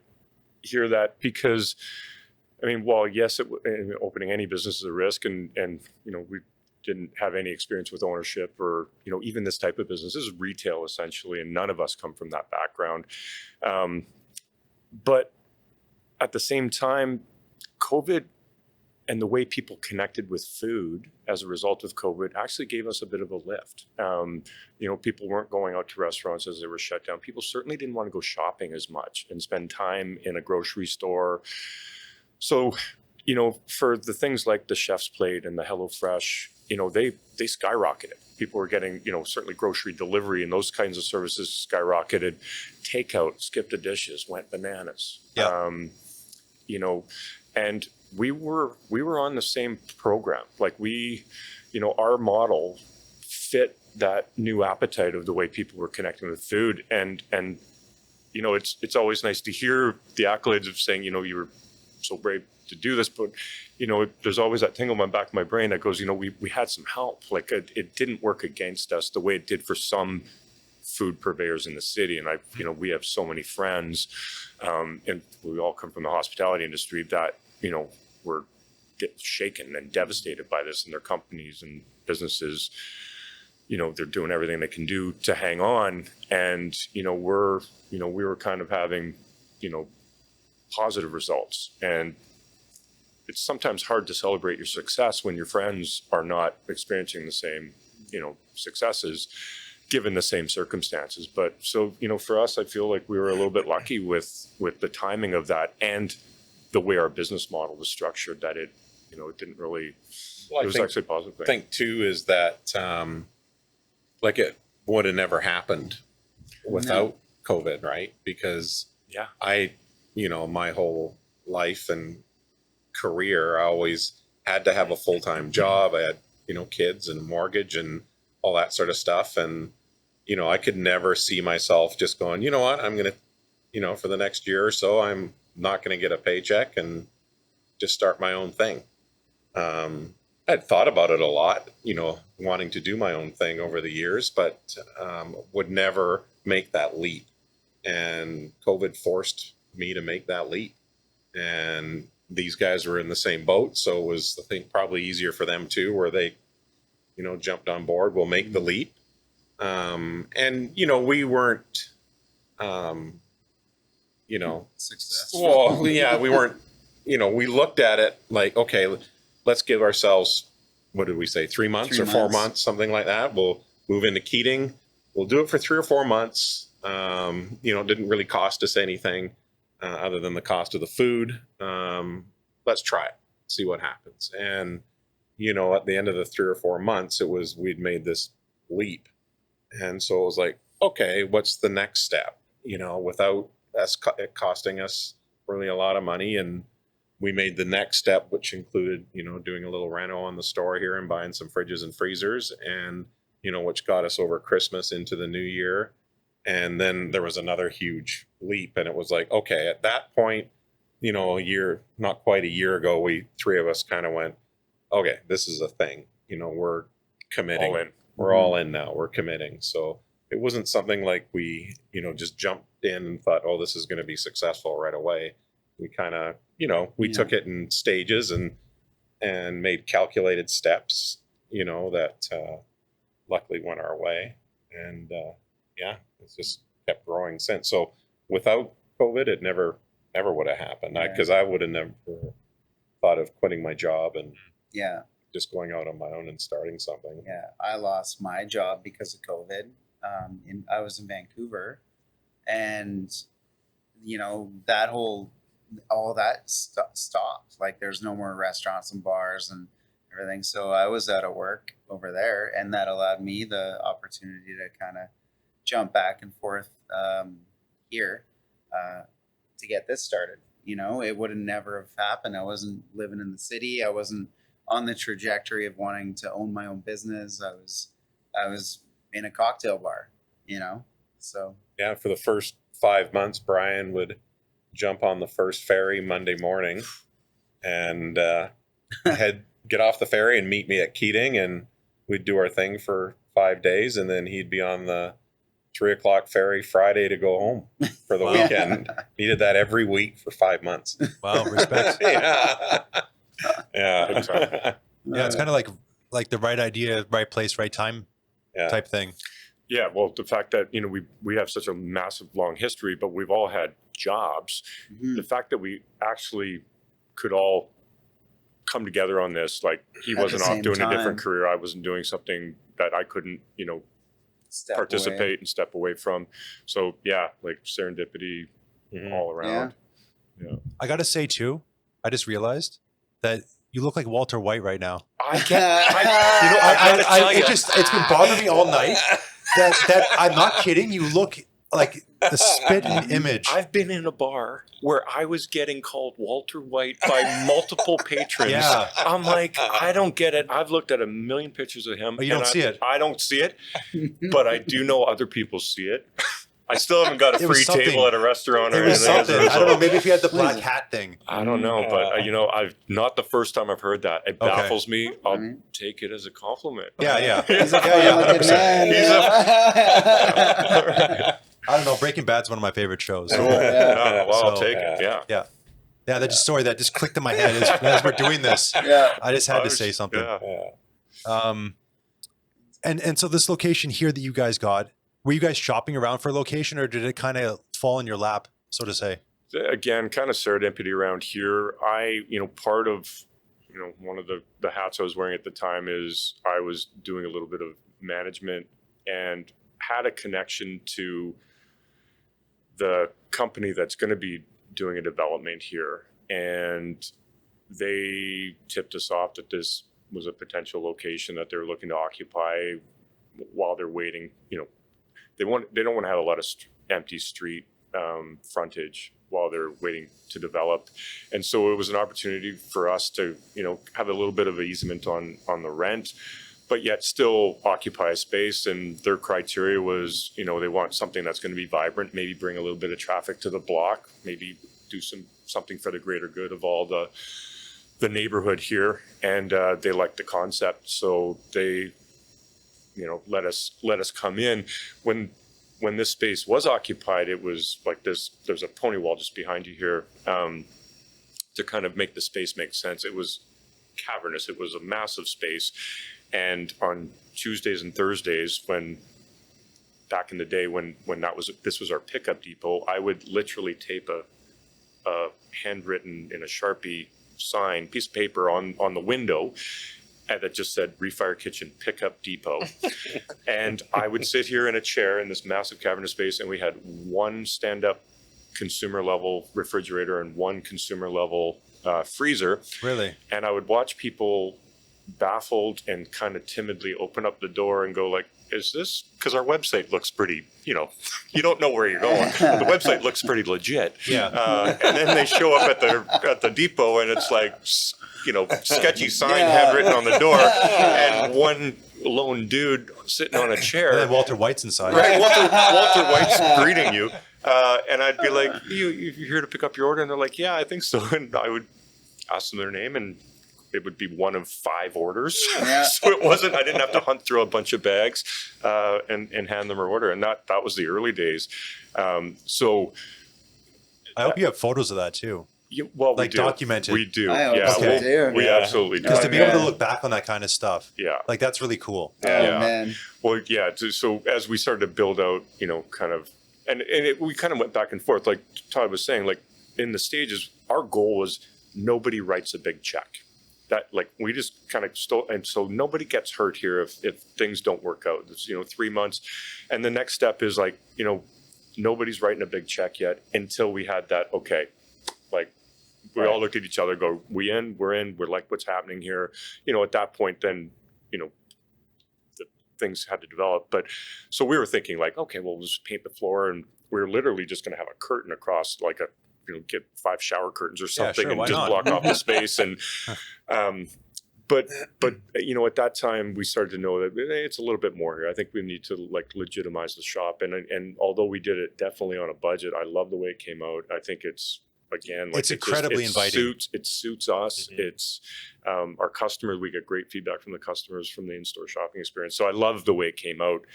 hear that, because I mean, while yes, opening any business is a risk, and we didn't have any experience with ownership or even this type of business. This is retail essentially, and none of us come from that background. But at the same time, COVID and the way people connected with food as a result of COVID actually gave us a bit of a lift. People weren't going out to restaurants as they were shut down. People certainly didn't want to go shopping as much and spend time in a grocery store. So, for the things like the Chef's Plate and the HelloFresh, they skyrocketed. People were getting, certainly grocery delivery and those kinds of services skyrocketed. Takeout, skip the dishes, went bananas.
Yeah.
And we were on the same program. Like our model fit that new appetite of the way people were connecting with food. And it's always nice to hear the accolades of saying, you were so brave to do this, but there's always that tingle in the back of my brain that goes, we had some help. Like it didn't work against us the way it did for some food purveyors in the city. And we have so many friends, and we all come from the hospitality industry that were shaken and devastated by this, and their companies and businesses, they're doing everything they can do to hang on. And we were kind of having positive results. And it's sometimes hard to celebrate your success when your friends are not experiencing the same, successes. given the same circumstances. But so, for us, I feel like we were a little bit lucky with the timing of that and the way our business model was structured, that it didn't really,
Well,
it was actually a positive
I
thing.
think too is that like it would have never happened without COVID, right? Because
Yeah.
my whole life and career, I always had to have a full-time job. I had, kids and mortgage and all that sort of stuff. And, I could never see myself just going, you know what, I'm going to, for the next year or so, I'm not going to get a paycheck and just start my own thing. I'd thought about it a lot, wanting to do my own thing over the years, but would never make that leap. And COVID forced me to make that leap. And these guys were in the same boat, so it was, I think, probably easier for them too, where they, jumped on board. We'll make the leap. And we weren't,
Successful.
well, yeah, we weren't, we looked at it like, okay, let's give ourselves, what did we say, 3 months
3
or 4
months.
months, something like that. We'll move into keating. We'll do it for 3 or 4 months. It didn't really cost us anything other than the cost of the food. Let's try it, see what happens. And, at the end of the 3 or 4 months, we'd made this leap. And so it was like, okay, what's the next step? Without it costing us really a lot of money. And we made the next step, which included, doing a little reno on the store here and buying some fridges and freezers, and, which got us over Christmas into the new year. And then there was another huge leap. And it was like, okay, at that point, not quite a year ago, we 3 of us kind of went, okay, this is a thing. We're committing.
All in.
We're all in now. We're committing. So it wasn't something like we, just jumped in and thought, oh, this is going to be successful right away. We kind of, we took it in stages and made calculated steps, that luckily went our way. And it's just kept growing since. So without COVID, it never would have happened. Because I would have never thought of quitting my job and just going out on my own and starting something.
Yeah, I lost my job because of COVID. I was in Vancouver, and all that stopped. Like, there's no more restaurants and bars and everything. So I was out of work over there, and that allowed me the opportunity to kind of jump back and forth here to get this started. It would have never have happened. I wasn't living in the city. I wasn't on the trajectory of wanting to own my own business. I was in a cocktail bar, so.
Yeah. For the first 5 months, Brian would jump on the first ferry Monday morning and get off the ferry and meet me at Keating, and we'd do our thing for 5 days. And then he'd be on the 3 o'clock ferry Friday to go home for the weekend. He did that every week for 5 months.
Wow, respect.
Yeah.
Yeah, it's kind of like the right idea, right place, right time type thing.
Yeah, well, the fact that we have such a massive long history, but we've all had jobs.
Mhm.
The fact that we actually could all come together on this, like he
At the
wasn't off
same
doing a
time.
different career, I wasn't doing something that I couldn't,
Step
participate
away.
and step away from. So yeah, like serendipity all around. Yeah.
I got to say too, I just realized that you look like Walter White right now.
I gotta tell you.
It's been bothering me all night that I'm not kidding. You look like the spitting image.
I've been in a bar where I was getting called Walter White by multiple patrons.
Yeah.
I'm like, I don't get it. I've looked at a million pictures of him.
Oh, you don't see it?
I don't see it, but I do know other people see it. I still haven't got a
It was
free
something.
table at a restaurant or
It was
anything as a
something. I don't know.
result.
Maybe if you had the black hat thing.
I don't know, but I've not the first time I've heard that. It baffles me. I'll
Right.
take it as a compliment.
Yeah.
He's a
Yeah,
fun-looking
100%.
man.
I don't know. Breaking Bad's one of my favorite shows.
Yeah.
Yeah, well, I'll
So,
take it. Yeah.
Yeah, that story that just clicked in my head as we're doing this.
Yeah.
I just had to say something.
Yeah.
And so this location here that you guys got, were you guys shopping around for a location, or did it kind of fall in your lap, so to say?
Again, kind of serendipity around here. Part of, one of the hats I was wearing at the time is I was doing a little bit of management and had a connection to the company that's going to be doing a development here, and they tipped us off that this was a potential location that they're looking to occupy while they're waiting. They don't want to have a lot of empty street frontage while they're waiting to develop. And so it was an opportunity for us to, have a little bit of easement on the rent, but yet still occupy a space. And their criteria was, they want something that's going to be vibrant, maybe bring a little bit of traffic to the block, maybe do something for the greater good of all the neighborhood here. And they liked the concept. So they, let us come in. When this space was occupied, it was like this. There's a pony wall just behind you here to kind of make the space make sense. It was cavernous. It was a massive space. And on Tuesdays and Thursdays, back in the day when this was our pickup depot, I would literally tape a handwritten in a Sharpie sign piece of paper on the window that just said Refire Kitchen Pickup Depot. And I would sit here in a chair in this massive cavernous space, and we had one stand-up consumer level refrigerator and one consumer level freezer. Really? And I would watch people baffled and kind of timidly open up the door and go like, is this, because our website looks pretty, you don't know where you're going. The website looks pretty legit. Yeah. And then they show up at the depot, and it's like, sketchy sign handwritten on the door, and one lone dude sitting on a chair.
And then Walter White's inside.
Right, Walter White's greeting you. And I'd be like, you're here to pick up your order? And they're like, yeah, I think so. And I would ask them their name, and it would be one of 5 orders. Yeah. So I didn't have to hunt through a bunch of bags and hand them our order. And that was the early days. So
I hope you have photos of that too.
Well,
like documented.
We do.
We
absolutely do.
Because to be able to look back on that kind of stuff, like that's really cool.
Man.
Well, yeah. So as we started to build out, kind of, we kind of went back and forth. Like Tod was saying, like in the stages, our goal was nobody writes a big check. That we just kind of stole, and so nobody gets hurt here if things don't work out. It's 3 months, and the next step is nobody's writing a big check yet until we had that. Okay, we all looked at each other, go, we're in, we're like, what's happening here? At that point, then, the things had to develop. But so we were thinking okay, well, we'll just paint the floor, and we're literally just going to have a curtain across, get 5 shower curtains or something, and just block off the space. And, but at that time we started to know that it's a little bit more here. I think we need to legitimize the shop. And although we did it definitely on a budget, I love the way it came out. I think it's, again,
it's incredibly inviting.
It suits us. Mm-hmm. It's our customers. We get great feedback from the customers from the in-store shopping experience. So I love the way it came out.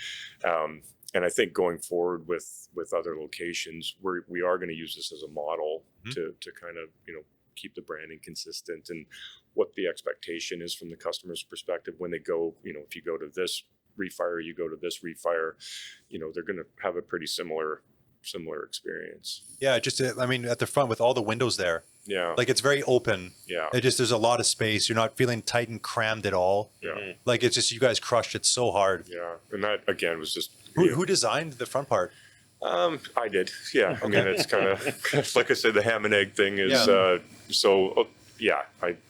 And I think going forward with other locations, we are going to use this as a model to kind of keep the branding consistent, and what the expectation is from the customer's perspective when they go. If you go to this Refire, you go to this Refire, they're going to have a pretty similar experience. Yeah,
just at the front with all the windows there.
Yeah,
it's very open.
Yeah,
there's a lot of space. You're not feeling tight and crammed at all.
Yeah,
it's just you guys crushed it so hard.
Yeah, and that again was just
who designed the front part?
I did. Yeah, it's kind of like I said, the ham and egg thing is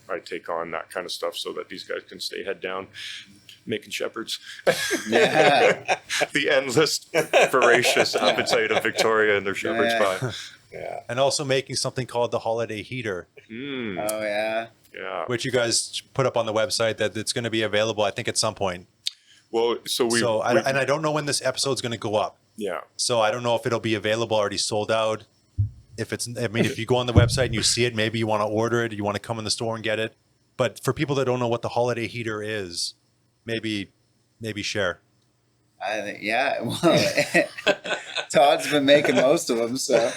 I take on that kind of stuff so that these guys can stay head down. Making shepherds.
Yeah.
The endless, voracious appetite of Victoria and their shepherd's pie.
Yeah. And also making something called the holiday heater.
Mm. Oh, yeah.
Yeah.
Which you guys put up on the website that it's going to be available, I think, at some point.
Well,
I don't know when this episode's going to go up.
Yeah.
So I don't know if it'll be available, already sold out. If you go on the website and you see it, maybe you want to order it, you want to come in the store and get it. But for people that don't know what the holiday heater is, maybe share.
I think, well, Tod's been making most of them, so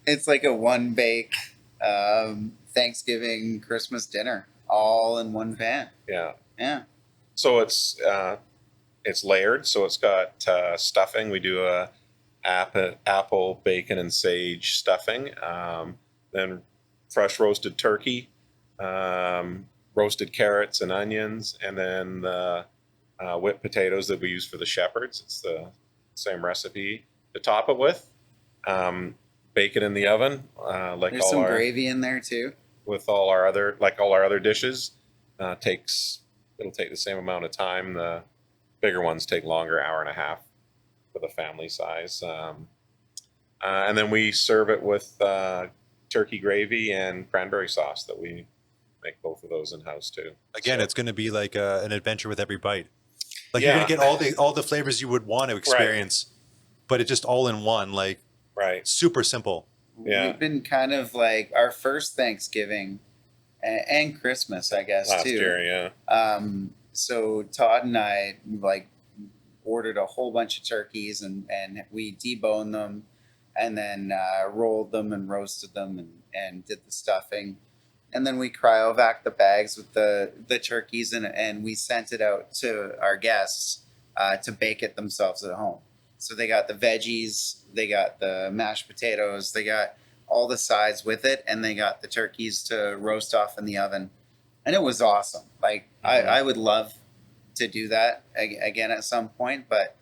it's like a one bake Thanksgiving Christmas dinner all in one pan.
Yeah. So it's layered. So it's got stuffing. We do a apple, bacon, and sage stuffing. Then fresh roasted turkey. Roasted carrots and onions, and then the whipped potatoes that we use for the shepherds. It's the same recipe to top it with. Bake it in the oven, like
There's
all
some
our
gravy in there too.
with all our other dishes. It'll take the same amount of time. The bigger ones take longer, hour and a half for the family size. And then we serve it with turkey gravy and cranberry sauce that we make both of those in house too.
Again,
So-
it's going to be like an adventure with every bite. Like
Yeah.
you're going to get all the flavors you would want to experience, but it's just all in one. Like
right.
super simple.
Yeah.
We've been kind of like our first Thanksgiving and Christmas, I guess,
Last
too.
year, yeah.
So Todd and I like ordered a whole bunch of turkeys and we deboned them and then rolled them and roasted them and did the stuffing. And then we cryovac the bags with the turkeys and we sent it out to our guests to bake it themselves at home. So they got the veggies, they got the mashed potatoes, they got all the sides with it, and they got the turkeys to roast off in the oven. And it was awesome. Like, I would love to do that again at some point, but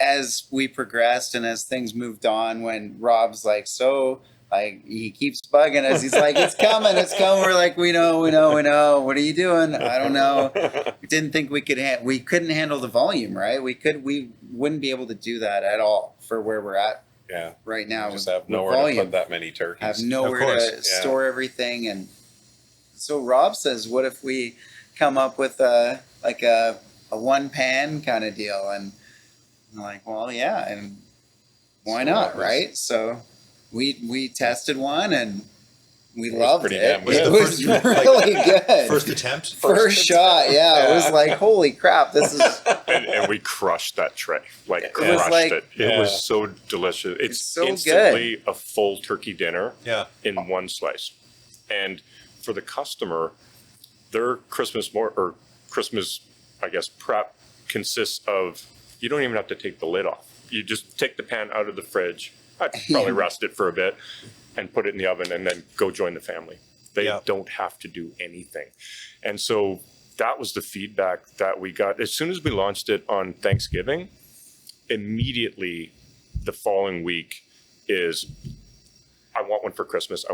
as we progressed and as things moved on, when Rob's like, so, like, he keeps bugging us. He's like, it's coming. We're like, we know. What are you doing? I don't know. We didn't think we could. We couldn't handle the volume, right? We wouldn't be able to do that at all for where we're at
Yeah.
right now.
We just
with-
have
with
nowhere
volume.
to put that many turkeys.
Have nowhere
Of course.
to
Yeah.
store everything, and so Rob says, what if we come up with a one pan kind of deal? And I'm like, well, yeah, and why
So
not,
that was-
right? So we tested one and we
was
loved
pretty
it.
damn good.
It
Was
was
it the
really good.
First attempt.
First shot, yeah. It was like, holy crap, this is
And we crushed that tray, like
was
crushed
like-
it. It
Yeah.
was so delicious. It's
so
instantly a full turkey dinner
Yeah.
in one slice. And for the customer, their Christmas Christmas, I guess, prep consists of, you don't even have to take the lid off. You just take the pan out of the fridge. I'd probably rest it for a bit and put it in the oven and then go join the family. They
Yeah.
don't have to do anything. And so that was the feedback that we got. As soon as we launched it on Thanksgiving, immediately the following week is, I want one for Christmas.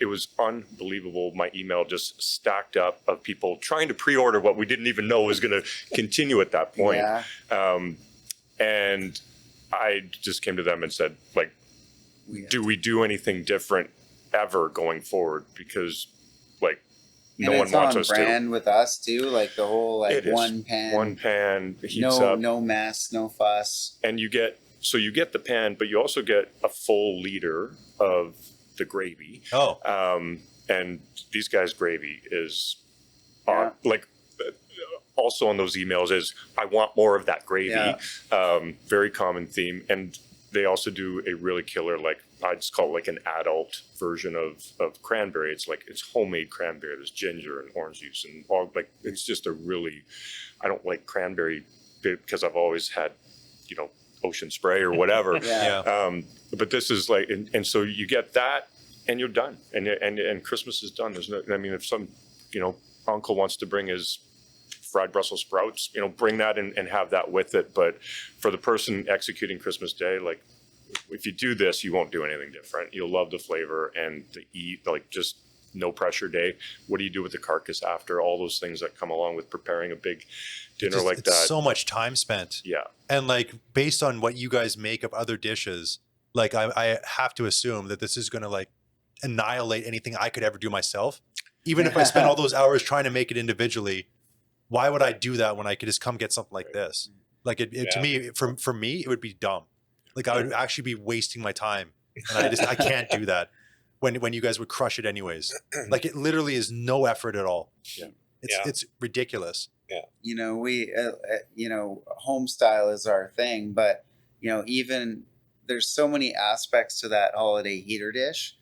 It was unbelievable. My email just stacked up of people trying to pre-order what we didn't even know was going to continue at that point.
yeah.
And I just came to them and said, like, do we do anything different ever going forward? Because, like, no
And
one
it's
wants
on
us
brand with us too, like the whole like
It is.
one pan,
One pan heats
no
up,
no mess, no fuss.
and you get the pan, but you also get a full liter of the gravy.
Oh,
And these guys' gravy is
Yeah.
also on those emails is, I want more of that gravy.
Yeah.
Very common theme. And they also do a really killer, like, I just call it like an adult version of cranberry. It's homemade cranberry. There's ginger and orange juice and all, like, it's just a really, I don't like cranberry because I've always had, ocean spray or whatever.
Yeah.
yeah.
But this is like, and so you get that and you're done. And Christmas is done. There's no, I mean, if some, uncle wants to bring his fried Brussels sprouts, bring that and have that with it. But for the person executing Christmas Day, like, if you do this, you won't do anything different. You'll love the flavor and the eat, like, just no pressure day. What do you do with the carcass after? All those things that come along with preparing a big dinner
Just-
like
it's
that.
so much time spent.
Yeah.
And like based on what you guys make of other dishes, like I have to assume that this is going to like annihilate anything I could ever do myself. Even if I spend all those hours trying to make it individually, why would I do that when I could just come get something like this? Like to
Yeah.
me, for me, it would be dumb. Like I would actually be wasting my time, and I can't do that when you guys would crush it anyways. Like it literally is no effort at all.
Yeah.
It's ridiculous.
We home style is our thing, but even there's so many aspects to that holiday heater dish.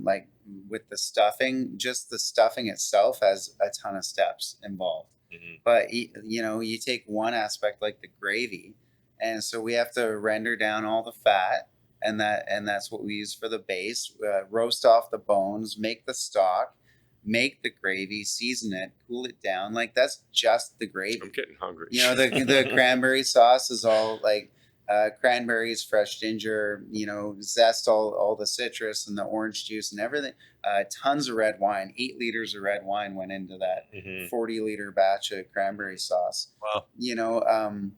Like with the stuffing, just the stuffing itself has a ton of steps involved.
Mhm.
But you take one aspect like the gravy, and so we have to render down all the fat, and that's what we use for the base. Roast off the bones, make the stock, make the gravy, season it, cool it down. Like that's just the gravy.
I'm getting hungry.
You know, the cranberry sauce is all like cranberries, fresh ginger, you know, zest, all the citrus and the orange juice and everything. Tons of red wine. 8 liters of red wine went into that 40-liter batch of cranberry sauce.
Wow.
You know,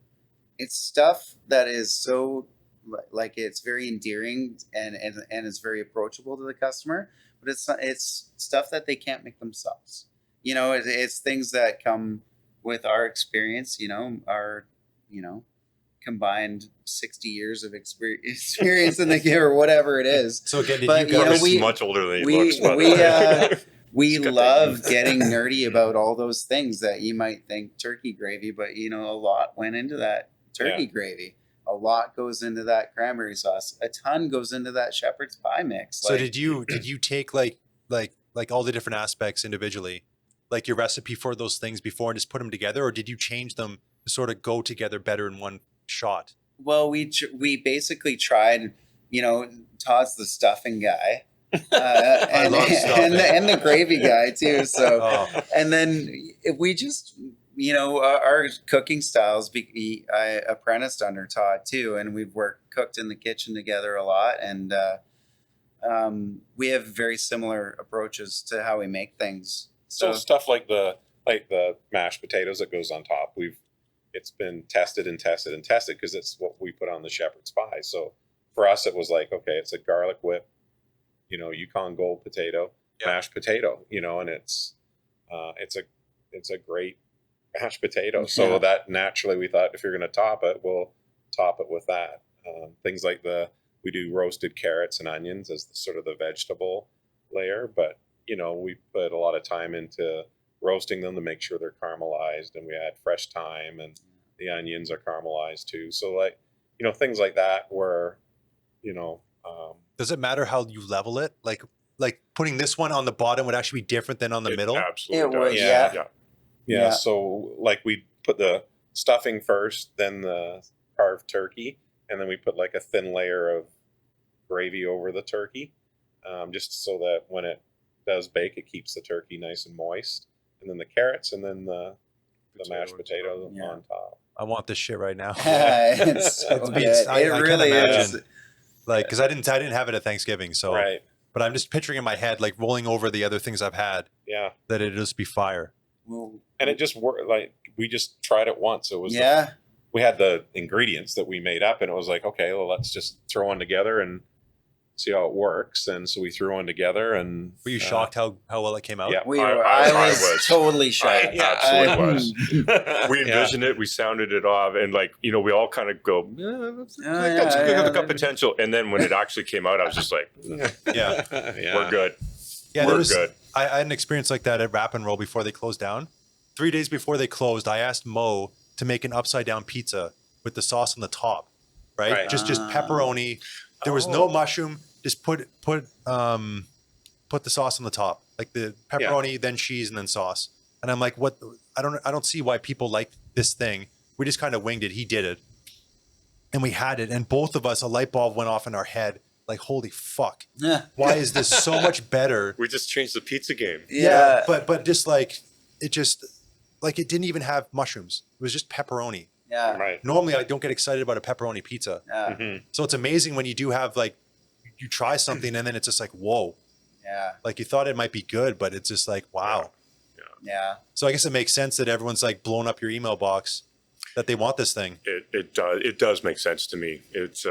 it's stuff that is so like it's very endearing and it's very approachable to the customer, but it's stuff that they can't make themselves. You know, it's things that come with our experience. You know, our combined 60 years of experience in the game or whatever it is.
So again, did
But,
you guys?
He's much older than he looks. By the way.
We love getting nerdy about all those things that you might think turkey gravy, but you know, a lot went into that turkey gravy. A lot goes into that cranberry sauce. A ton goes into that shepherd's pie mix.
So did you take like all the different aspects individually, like your recipe for those things before, and just put them together, or did you change them to sort of go together better in one shot?
Well, we basically tried. You know, Todd's the stuffing guy,
I love stuffing.
and the gravy guy too. So,
Oh.
and then we just, you know, our cooking styles. I apprenticed under Tod too, and we've cooked in the kitchen together a lot, and we have very similar approaches to how we make things.
So stuff like the mashed potatoes that goes on top, it's been tested and tested and tested because it's what we put on the shepherd's pie. So for us, it was like, okay, it's a garlic whip, you know, Yukon Gold potato, mashed potato, you know, and it's a great mashed potato. So that naturally we thought if you're going to top it, we'll top it with that. Things like we do roasted carrots and onions as sort of the vegetable layer, but you know, we put a lot of time into roasting them to make sure they're caramelized, and we add fresh thyme, and the onions are caramelized too. So like, you know, things like that where, you know,
Does it matter how you level it? Like putting this one on the bottom would actually be different than on the middle?
Absolutely
It would,
does.
yeah.
Yeah.
So like we put the stuffing first, then the carved turkey, and then we put like a thin layer of gravy over the turkey, just so that when it does bake, it keeps the turkey nice and moist, and then the carrots, and then the mashed potato on top.
I want this shit right now.
It's so
It's
good.
being- I
It
can't
really is.
imagine. Like, because I didn't have it at Thanksgiving, so
Right.
But I'm just picturing in my head, like rolling over the other things I've had,
Yeah.
that it'd just be fire.
Well,
And it just worked. Like we just tried it once. It was we had the ingredients that we made up, and it was like, okay, well, let's just throw one together and see how it works. And so we threw one together, and
Were you shocked how well it came out?
Yeah.
I was totally shocked.
I absolutely was. We
Yeah.
envisioned it, we sounded it off, and like, you know, we all kind of go, that's
yeah,
got potential. And then when it actually came out, I was just like,
Yeah.
we're good.
Yeah,
We're good.
I had an experience like that at Wrap and Roll before they closed down. 3 days before they closed, I asked Mo to make an upside down pizza with the sauce on the top, right?
Right.
Just pepperoni. There was no mushroom. Just put the sauce on the top, like the pepperoni, then cheese, and then sauce. And I'm like, what? I don't see why people like this thing. We just kind of winged it. He did it, and we had it, and both of us, a light bulb went off in our head. Like, holy fuck!
Yeah.
Why is this so much better?
We just changed the pizza game.
Yeah.
but just like it didn't even have mushrooms. It was just pepperoni.
Yeah.
right.
Normally, I don't get excited about a pepperoni pizza.
Yeah.
So it's amazing when you do have like you try something and then it's just like whoa,
Yeah.
like you thought it might be good, but it's just like wow.
Yeah.
So I guess it makes sense that everyone's like blowing up your email box that they want this thing.
It does make sense to me. It's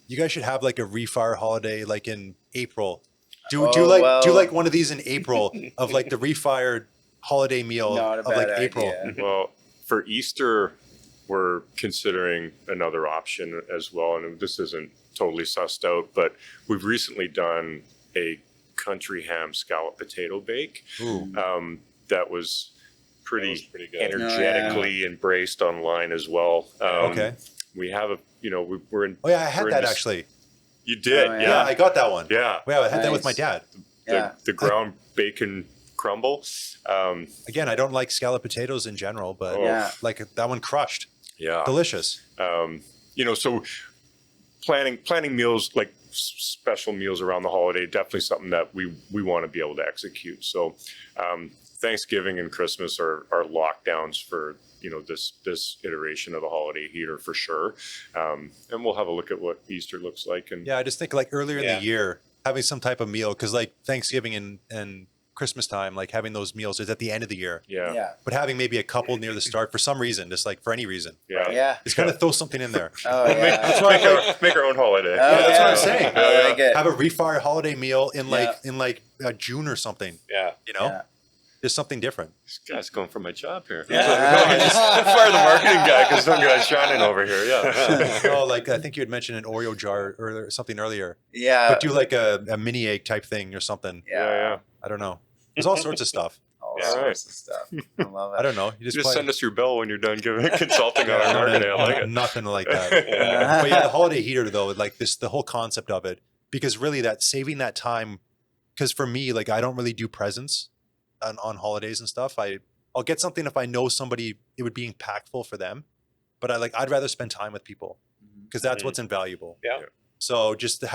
You guys should have like a Refire holiday like in April. Do
Oh,
do like do
well.
like one of these in April of like the Refire holiday meal
Not a
of like
bad
April.
idea.
well, for Easter, we're considering another option as well. And this isn't totally sussed out, but we've recently done a country ham scallop potato bake.
Ooh.
That was pretty,
That was pretty good.
energetically embraced online as well.
Okay.
We have we're in.
Oh yeah, I had
we're in
that
this-
actually.
You did,
Oh,
Yeah, I got that one.
yeah.
Yeah, I had that with my
Nice.
dad.
Yeah.
The ground bacon crumble.
Again, I don't like scallop potatoes in general, but
Oh.
Yeah.
like that one crushed.
Yeah.
Delicious.
So planning meals, like special meals around the holiday, definitely something that we want to be able to execute. So Thanksgiving and Christmas are lockdowns for, this iteration of the holiday heater for sure. And we'll have a look at what Easter looks like. And
Yeah, I just think like earlier in the year, having some type of meal, because like Thanksgiving and Christmas time, like having those meals is at the end of the year.
yeah.
But having maybe a couple near the start for some reason, just like for any reason.
Yeah.
Just kind of throw something in there.
Oh, yeah.
That's why I like,
Make our own holiday.
that's what I'm saying.
I like it.
Have a Refire holiday meal in June or something.
Yeah.
Yeah.
Just something different.
This guy's going for my job here.
Yeah.
Fire the marketing guy because some guy's shining over here. Yeah.
Oh, like I think you had mentioned an Oreo jar or something earlier.
Yeah.
But do like a mini egg type thing or something.
Yeah.
I don't know. There's all sorts of stuff.
All
Yeah,
sorts of stuff. I love it.
I don't know. You
Just send us your bill when you're done consulting on our marketing. I like it.
Nothing like that. But yeah, the holiday heater though, like the whole concept of it, because really that saving that time, because for me, like I don't really do presents on holidays and stuff. I'll get something if I know somebody, it would be impactful for them, but I'd rather spend time with people because that's what's invaluable.
Yeah.
So just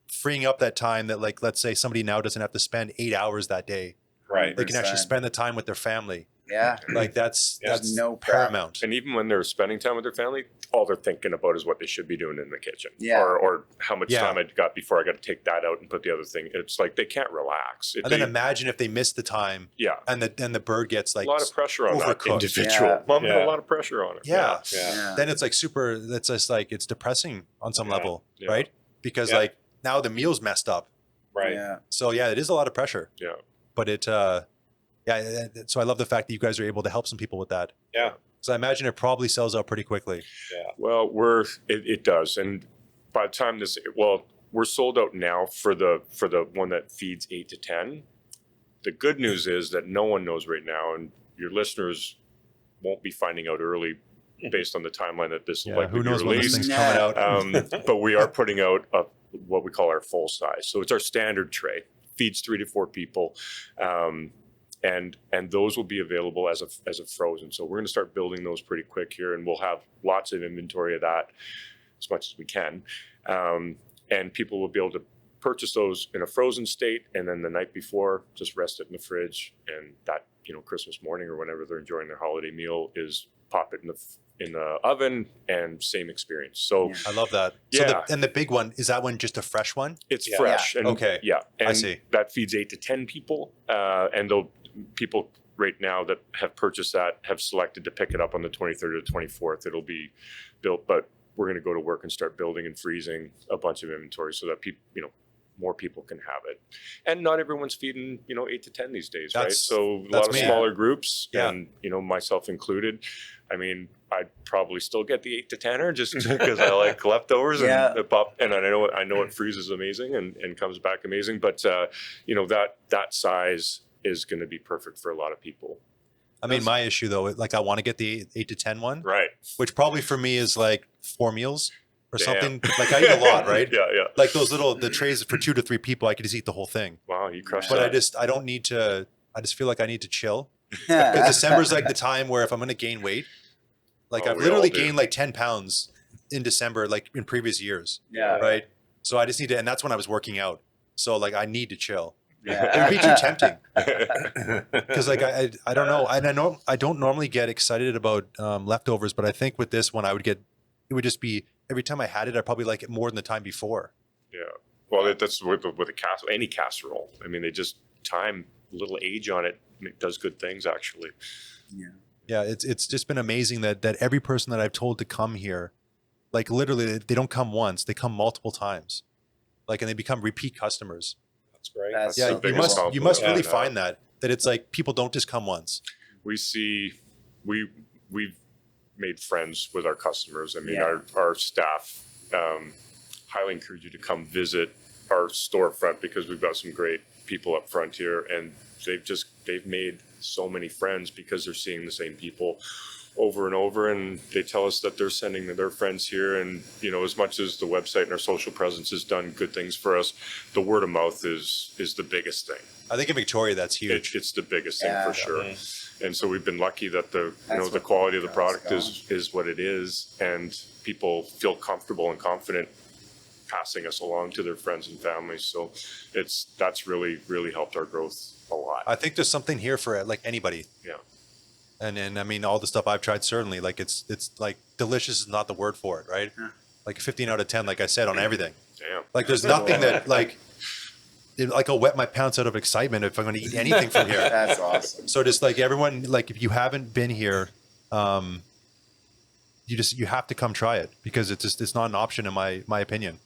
freeing up that time that like, let's say somebody now doesn't have to spend 8 hours that day.
Right.
They can actually
100%.
spend the time with their family.
Yeah.
Like that's
no prep.
paramount.
And even when they're spending time with their family, all they're thinking about is what they should be doing in the kitchen.
Yeah.
Or how much
Yeah.
time I got before I got to take that out and put the other thing. It's like they can't relax.
And then imagine if they miss the time
yeah.
and the bird gets like
A lot of pressure on that
overcooked.
individual.
Yeah.
Mom had
Yeah.
a lot of pressure on it.
Yeah.
Yeah.
Then it's like that's just like it's depressing on some level,
Yeah.
right? Because
Yeah.
like now the meal's messed up.
Right.
Yeah.
So yeah, it is a lot of pressure.
Yeah.
But so I love the fact that you guys are able to help some people with that.
Yeah.
So I imagine it probably sells out pretty quickly.
Well, it does. And by the time we're sold out now for the one that feeds 8 to 10. The good news is that no one knows right now, and your listeners won't be finding out early based on the timeline that this will likely
Who knows
be
when this
released.
thing's coming out?
But we are putting out what we call our full size. So it's our standard tray, feeds 3 to 4 people. And those will be available as a frozen. So we're going to start building those pretty quick here, and we'll have lots of inventory of that as much as we can. And people will be able to purchase those in a frozen state, and then the night before, just rest it in the fridge. And that, Christmas morning or whenever they're enjoying their holiday meal, is pop it in the oven, and same experience. So
Yeah.
I love that.
Yeah.
So the big one, is that one just a fresh one?
it's
Yeah.
fresh. And
Okay.
Yeah. And
I see.
that feeds 8 to 10 people. And people right now that have purchased that have selected to pick it up on the 23rd or 24th. It'll be built, but we're going to go to work and start building and freezing a bunch of inventory so that people, more people can have it. And not everyone's feeding, 8 to 10 these days, right? So a lot of
me.
smaller groups,
Yeah.
and myself included. I mean, I'd probably still get the 8 to 10er just because I like leftovers
Yeah.
and pop. And I know it freezes amazing and comes back amazing. But that size is going to be perfect for a lot of people.
I mean, my issue though, like I want to get the 8 to 10 one,
Right.
which probably for me is like 4 meals or
Damn.
something. Like I eat a lot, right?
Yeah.
Like the trays for 2 to 3 people, I could just eat the whole thing.
Wow, you crushed
But
that.
I don't need to, I just feel like I need to chill. Because December's like the time where if I'm going to gain weight, like
Oh,
I've
we all
literally
do.
gained like 10 pounds in December, like in previous years.
Yeah.
Right. So I just need to, and that's when I was working out. So like I need to chill. It
Yeah.
would be too tempting because like I don't know. And I don't normally get excited about leftovers, but I think with this one, it would just be every time I had it, I probably like it more than the time before.
Yeah. Well, that's with a casserole, any casserole. I mean, they just time a little age on it, and it does good things actually.
Yeah.
Yeah, it's just been amazing that every person that I've told to come here, like literally, they don't come once; they come multiple times, like, and they become repeat customers.
That's great.
That's
Yeah,
so
you
biggest
must
compliment.
really
Yeah,
find that it's like people don't just come once.
We've made friends with our customers. I mean,
Yeah.
our staff highly encourage you to come visit our storefront because we've got some great people up front here, and they've made so many friends because they're seeing the same people over and over, and they tell us that they're sending their friends here. And as much as the website and our social presence has done good things for us, the word of mouth is the biggest thing.
I think in Victoria, that's huge.
It's the biggest thing
Yeah.
for sure. And so we've been lucky that the
That's
the
what
quality of the
got us
product is what it is, and people feel comfortable and confident passing us along to their friends and families. So that's really, really helped our growth a lot.
I think there's something here for like anybody.
Yeah.
And I mean, all the stuff I've tried, certainly, like it's like delicious is not the word for it, right?
Yeah.
Like 15 out of 10, like I said, on everything.
Damn.
Like there's nothing that like I'll wet my pants out of excitement if I'm going to eat anything from here.
That's awesome.
So just like everyone, like if you haven't been here, you have to come try it, because it's not an option in my opinion,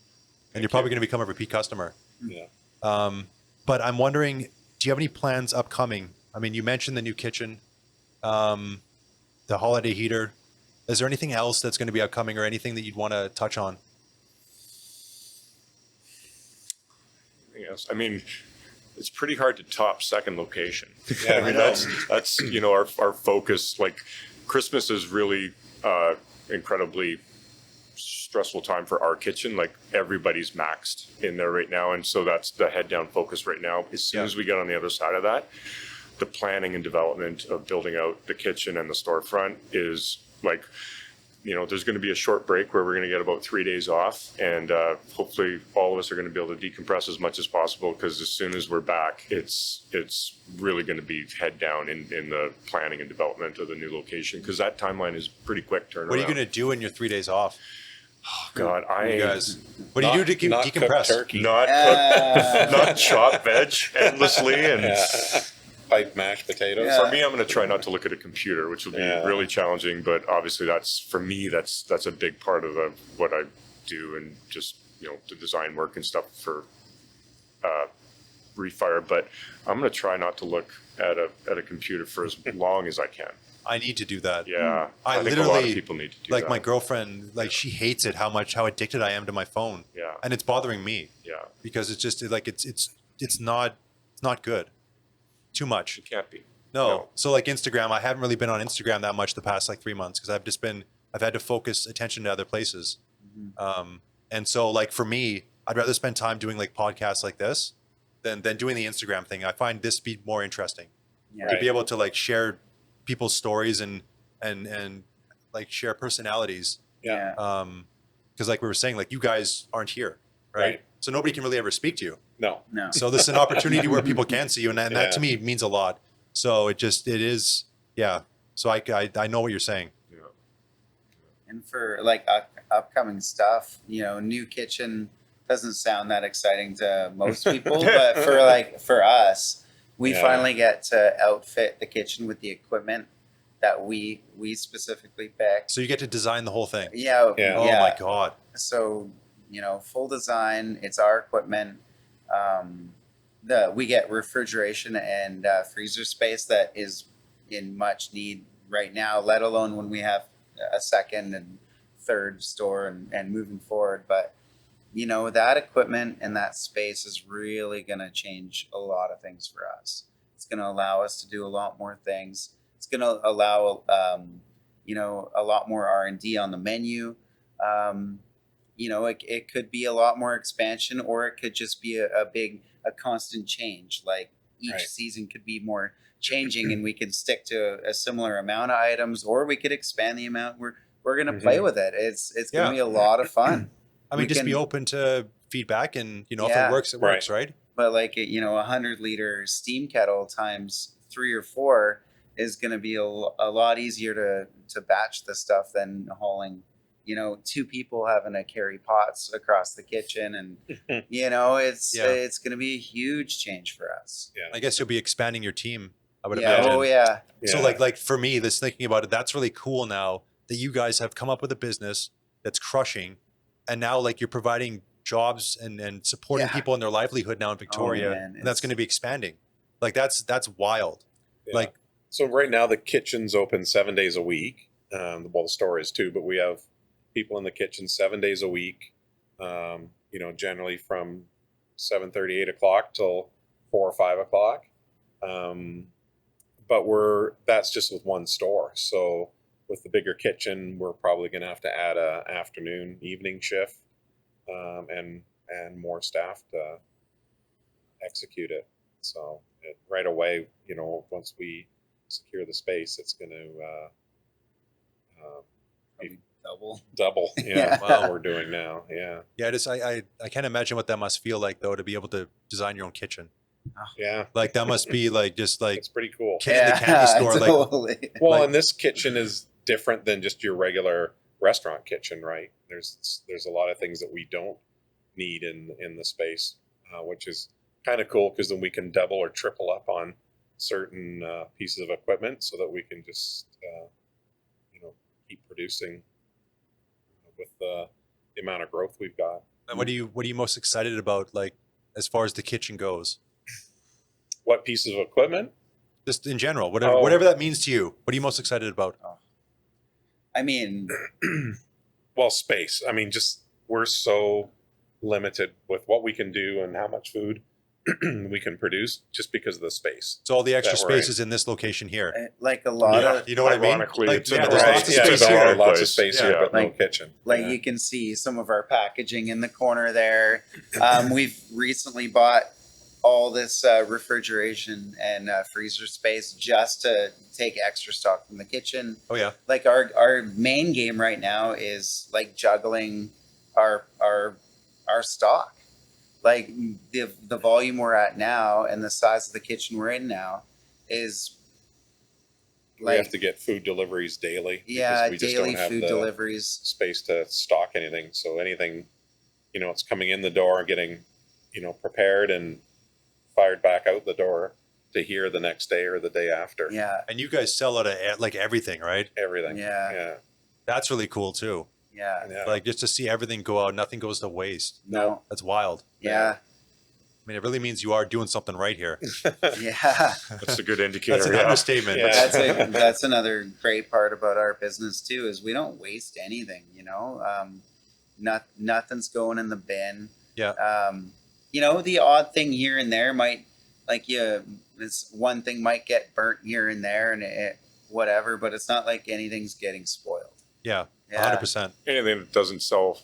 and you're probably going to become a repeat customer.
Yeah.
But I'm wondering, do you have any plans upcoming? I mean, you mentioned the new kitchen, the holiday heater. Is there anything else that's going to be upcoming, or anything that you'd want to touch on?
Yes, I mean, it's pretty hard to top second location.
Yeah,
I mean, that's our focus. Like, Christmas is really incredibly stressful time for our kitchen. Like, everybody's maxed in there right now, and so that's the head down focus right now. As soon as we get on the other side of that, the planning and development of building out the kitchen and the storefront is like, there's going to be a short break where we're going to get about 3 days off, and hopefully all of us are going to be able to decompress as much as possible, because as soon as we're back, it's really going to be head down in the planning and development of the new location, because that timeline is pretty quick turnaround.
What are you going to do in your 3 days off?
Oh, God,
You guys, what do you do to
Not cook
decompress?
turkey.
not cook, not chop veg endlessly, and
Pipe mashed potatoes.
Yeah.
for me, I'm going to try not to look at a computer, which will be really challenging. But obviously, that's a big part of what I do, and just the design work and stuff for Refire. But I'm going to try not to look at a computer for as long as I can.
I need to do that.
Yeah,
I
think a lot of
literally,
people need to do
like
that.
my girlfriend, like she hates it how addicted I am to my phone.
Yeah.
And it's bothering me
Yeah,
because it's just like it's not good. Too much.
it can't be.
No. So like Instagram, I haven't really been on Instagram that much the past like 3 months, because I've had to focus attention to other places. And so like for me, I'd rather spend time doing like podcasts like this than doing the Instagram thing. I find this to be more interesting.
Yeah.
To be able to like share people's stories and like share personalities.
Yeah.
Because like we were saying, like you guys aren't here, right?
Right.
So nobody can really ever speak to you.
No.
No.
So this is an opportunity where people can see you, and that
Yeah.
to me means a lot. So it is, yeah. So I know what you're saying.
Yeah.
And for like upcoming stuff, new kitchen doesn't sound that exciting to most people, but for us, we
Yeah.
finally get to outfit the kitchen with the equipment that we specifically picked.
So you get to design the whole thing.
Yeah.
Yeah.
Oh my God.
So, full design, it's our equipment. We get refrigeration and freezer space that is in much need right now, let alone when we have a second and third store and moving forward. But, that equipment and that space is really going to change a lot of things for us. It's going to allow us to do a lot more things. It's going to allow, a lot more R&D on the menu. It could be a lot more expansion, or it could just be a constant change. Like each
Right.
season could be more changing, and we could stick to a similar amount of items, or we could expand the amount. We're going to play with it. It's going to
Yeah.
be a lot of fun.
I mean,
We
just be
can-
open to feedback, and if
Yeah.
it works, it works, right?
But like, 100-liter steam kettle times 3 or 4 is going to be a lot easier to batch the stuff than hauling, 2 people having to carry pots across the kitchen. And, it's
Yeah.
going to be a huge change for us.
I guess you'll be expanding your team, I would
Yeah.
imagine.
Oh, yeah.
So
Yeah.
like for me, this thinking about it, that's really cool now that you guys have come up with a business that's crushing, and now like you're providing jobs and supporting
Yeah.
people in their livelihood now in Victoria,
man,
and that's going to be expanding. Like that's wild.
Yeah.
Like
So right now the kitchen's open 7 days a week. The store is too, but we have people in the kitchen 7 days a week. Generally from 7:30, 8 o'clock till 4 or 5 o'clock. But that's just with one store. So with the bigger kitchen, we're probably going to have to add a afternoon, evening shift, and more staff to execute it. So right away, once we secure the space, it's going to be
double.
Yeah,
Wow.
what we're doing now. Yeah.
Yeah, I can't imagine what that must feel like though, to be able to design your own kitchen.
Yeah.
Like that must be like just like
It's pretty cool.
in the candy store. Like
Totally.
Well,
like-
and this kitchen is different than just your regular restaurant kitchen, right? There's a lot of things that we don't need in the space, which is kind of cool because then we can double or triple up on certain pieces of equipment so that we can just keep producing with the amount of growth we've got.
and what are you most excited about, like as far as the kitchen goes?
What pieces of equipment?
Just in general, whatever
Oh.
whatever that means to you. What are you most excited about?
I mean,
Well, space. I mean, just we're so limited with what we can do and how much food we can produce just because of the space.
So all the extra
That we're in.
space is in this location here.
like a lot
Yeah.
of
You know what I mean?
Ironically,
Like,
it's in
yeah,
the
there's
right-
lots of
yeah,
space
it's
here.
all
lots of
place.
space
Yeah.
here, but no
Like-
kitchen.
like
Yeah.
you can see some of our packaging in the corner there. We've recently bought all this refrigeration and freezer space just to take extra stock from the kitchen.
Oh yeah.
Like our main game right now is like juggling our stock. Like the volume we're at now and the size of the kitchen we're in now is
We have to get food deliveries daily.
yeah,
because we just
daily
don't have
food
the
deliveries.
space to stock anything. So anything, it's coming in the door and getting, prepared and fired back out the door to here the next day or the day after.
Yeah,
And you guys sell out of like everything, right?
Everything.
Yeah.
Yeah.
That's really cool too.
yeah.
Yeah.
Like just to see everything go out, nothing goes to waste.
No.
That's wild.
Yeah.
I mean, it really means you are doing something right here.
Yeah.
That's a good indicator.
That's an
yeah.
understatement.
Yeah.
That's another great part about our business too, is we don't waste anything, nothing's going in the bin.
Yeah.
The odd thing here and there might, this one thing might get burnt here and there and it whatever, but it's not like anything's getting spoiled.
Yeah.
Yeah.
100%.
Anything that doesn't sell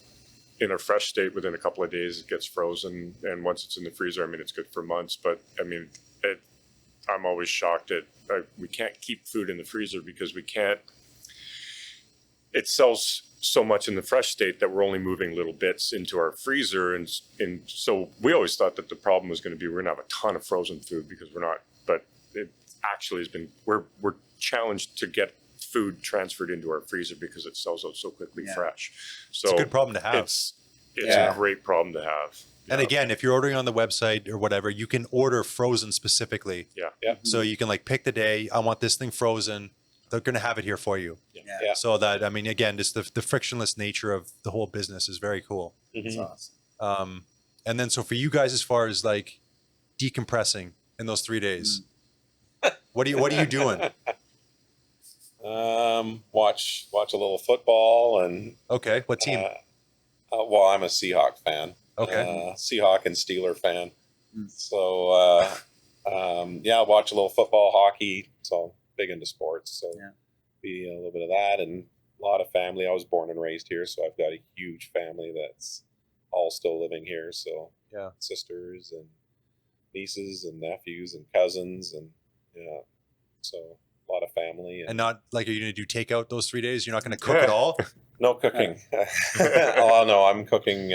in a fresh state within a couple of days, it gets frozen. And once it's in the freezer, I mean, it's good for months. But I mean, I'm always shocked at we can't keep food in the freezer because we can't. It sells so much in the fresh state that we're only moving little bits into our freezer, and so we always thought that the problem was going to be we're going to have a ton of frozen food because we're not. But it actually has been we're challenged to get food transferred into our freezer because it sells out so quickly
Yeah.
fresh. So
It's a good problem to have.
It's
Yeah.
a great problem to have.
And
Yeah.
again, if you're ordering on the website or whatever, you can order frozen specifically.
Yeah.
Yeah.
So you can like pick the day, I want this thing frozen. They're going to have it here for you.
Yeah.
So that, I mean, again, just the frictionless nature of the whole business is very cool.
It's
Mhm.
awesome.
And then, so for you guys, as far as like decompressing in those 3 days, what are you doing?
Watch a little football and
Okay. What team?
well, I'm a Seahawk fan.
Okay.
Seahawk and Steeler fan.
Mm.
So watch a little football, hockey. So big into sports. So
Yeah.
be a little bit of that and a lot of family. I was born and raised here, so I've got a huge family that's all still living here. So
Yeah.
sisters and nieces and nephews and cousins and so a lot of family
And not like, are you going to do takeout those 3 days? You're not going to cook at all?
no cooking. Oh no, I'm cooking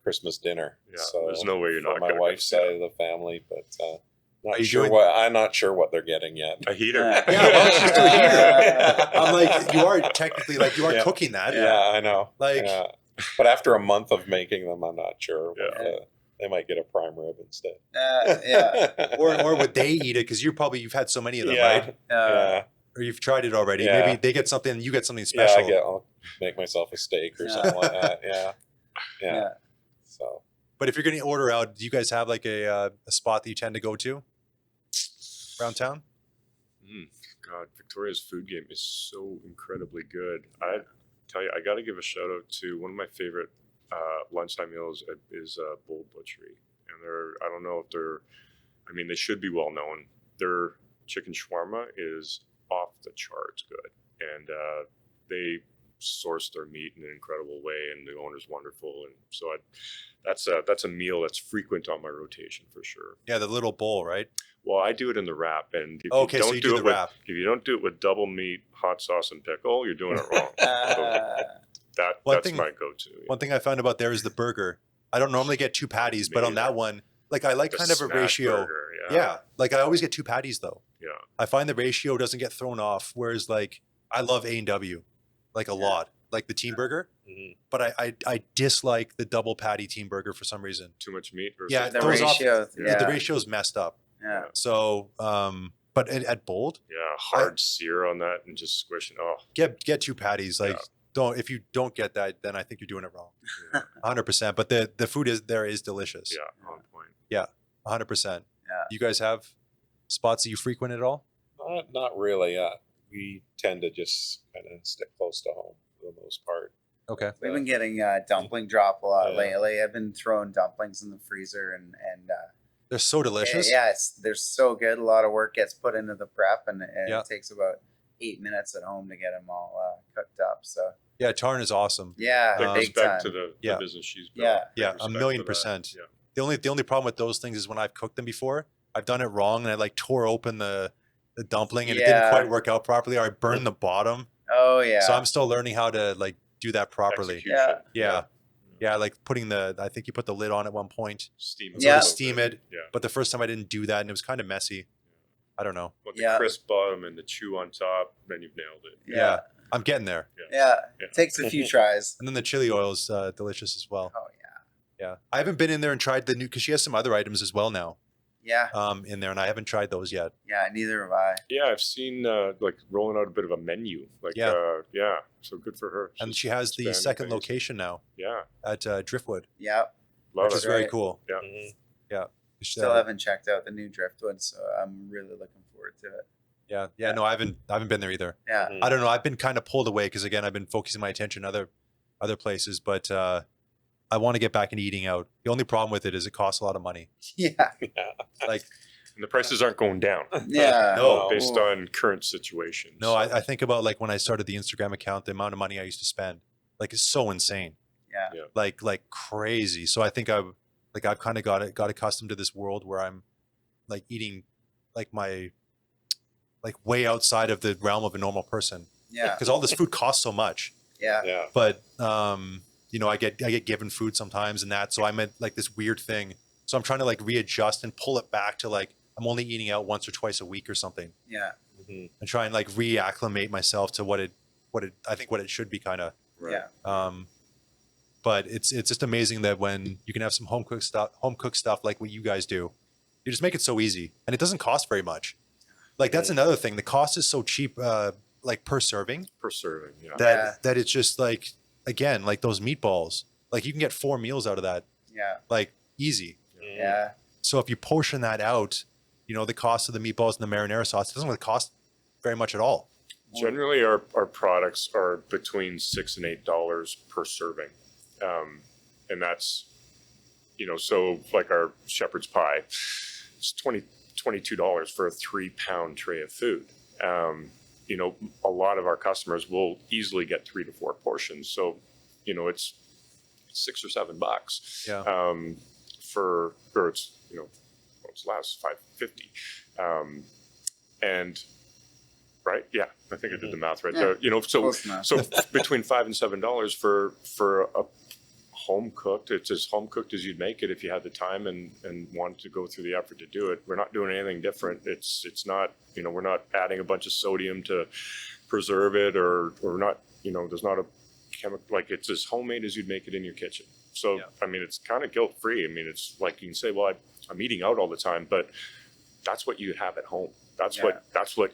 Christmas dinner.
Yeah,
So
there's no way you're
for
not
my
gonna
wife's
cook, yeah.
side of the family, but
Are
not
you
sure
doing-
I'm not sure what they're getting yet.
A heater.
Yeah.
Yeah, well, let's just do a heater.
Yeah.
I'm like, you are technically like, you are
Yeah.
cooking that.
Yeah, I know.
Like-
Yeah. But after a month of making them, I'm not sure.
Yeah.
They might get a prime rib instead.
Yeah.
Or would they eat it? Because you've had so many of them,
yeah.
right?
Yeah.
Or you've tried it already.
Yeah.
Maybe they get something and you get something
Yeah,
special.
I'll make myself a steak or
Yeah.
something like that. Yeah. Yeah.
Yeah.
So
But if you're going to order out, do you guys have like a spot that you tend to go to around town?
God, Victoria's food game is so incredibly good. I tell you, I got to give a shout out to one of my favorite lunchtime meals is Bold Butchery, and I don't know if they should be well known. Their chicken shawarma is off the charts good, and source their meat in an incredible way, and the owner's wonderful. And so that's a meal that's frequent on my rotation for sure.
Yeah, the little bowl, right?
Well, I do it in the wrap, and if
Okay,
you
so
don't
you
do
do
it
the
with,
wrap.
if you don't do it with double meat, hot sauce, and pickle, you're doing it wrong. So that's my go-to. Yeah.
One thing I found about there is the burger. I don't normally get 2 patties, but on that one, like I like
The
kind of a
smash
ratio.
burger,
Yeah, like I always get 2 patties though.
Yeah.
I find the ratio doesn't get thrown off. Whereas like I love A&W, like a lot, like the team burger. But I dislike the double patty team burger for some reason.
Too much meat. Versus
Yeah,
The
throws off-
ratio.
The ratio is messed up.
Yeah.
So, but at Bold,
Yeah, hard sear on that and just squishing. Oh,
get 2 patties. Like if you don't get that, then I think you're doing it wrong. 100%. But the food is delicious.
yeah, on point.
100%.
Yeah.
You guys have spots that you frequent at all?
Not really. We tend to just kind of stick close to home for the most part.
Okay.
We've been getting dumpling drop a lot
Yeah.
lately. I've been throwing dumplings in the freezer and
They're so delicious.
yeah, they're so good. A lot of work gets put into the prep, and
Yeah.
it takes about 8 minutes at home to get them all cooked up. So
Yeah, Tarn is awesome.
yeah,
Like
big
respect
time.
to the
Yeah.
business she's built.
Yeah.
Yeah,
Respect
1,000,000%.
for that.
The only problem with those things is when I've cooked them before, I've done it wrong and I like tore open the dumpling and it didn't
Yeah.
quite work out properly, or I burned the bottom.
Oh yeah.
So I'm still learning how to like do that properly.
Execution.
Yeah, like putting I think you put the lid on at one point,
Steam
so
Yeah.
to steam it.
Yeah.
But the first time I didn't do that and it was kind of messy. I don't know.
With the
Yeah.
crisp bottom and the chew on top, then you've nailed it.
Yeah. I'm getting there.
Yeah.
Yeah.
Takes a few tries.
And then the chili oil is delicious as well.
Oh yeah.
Yeah. I haven't been in there and tried the new, because she has some other items as well now
Yeah.
in there, and I haven't tried those yet.
Yeah. Neither have I.
Yeah, I've seen like rolling out a bit of a menu. Like
Yeah.
So good for her.
And
She's
she has the
expanding
second
things.
location now
Yeah.
at Driftwood,
Yeah.
Love
which
it.
is very
Right.
cool.
Yeah.
Yeah.
Still haven't checked out the new Driftwood, so I'm really looking forward to it.
Yeah. No, I haven't been there either.
Yeah.
I don't know. I've been kind of pulled away because again, I've been focusing my attention on other places, but I want to get back into eating out. The only problem with it is it costs a lot of money.
Yeah.
Like,
And the prices aren't going down.
Yeah.
No.
Based on current situations.
no, I think about like when I started the Instagram account, the amount of money I used to spend, like it's so insane,
Yeah.
like crazy. So I think I've kind of got accustomed to this world where I'm like eating like my like way outside of the realm of a normal person,
Yeah.
because all this food costs so much.
Yeah.
Yeah.
But I get given food sometimes and that, so I'm at like this weird thing. So I'm trying to like readjust and pull it back to like I'm only eating out once or twice a week or something,
Yeah.
and try and like reacclimate myself to what it should be kind of.
Right.
Yeah.
But it's just amazing that when you can have some home cooked stuff like what you guys do, you just make it so easy and it doesn't cost very much. Like that's another thing. The cost is so cheap, like per serving,
Per serving. Yeah.
that it's just like, again, like those meatballs, like you can get 4 meals out of that,
Yeah.
like easy.
Yeah.
So if you portion that out, the cost of the meatballs and the marinara sauce doesn't really cost very much at all.
Generally, our products are between $6 and $8 per serving, and that's so like our shepherd's pie, it's $22 for a 3-pound tray of food. A lot of our customers will easily get 3 to 4 portions, so it's $6 or $7.
Yeah.
It's last $5.50, and right, yeah, I think I did the math right
Yeah.
there. So
Close enough.
so between $5 and $7 for a home cooked. It's as home cooked as you'd make it if you had the time and wanted to go through the effort to do it. We're not doing anything different. It's not we're not adding a bunch of sodium to preserve it, or we're not there's not a chemical, like it's as homemade as you'd make it in your kitchen. So I mean, it's kind of guilt free. I mean, it's like you can say, well, I'm eating out all the time, but that's what you have at home. That's what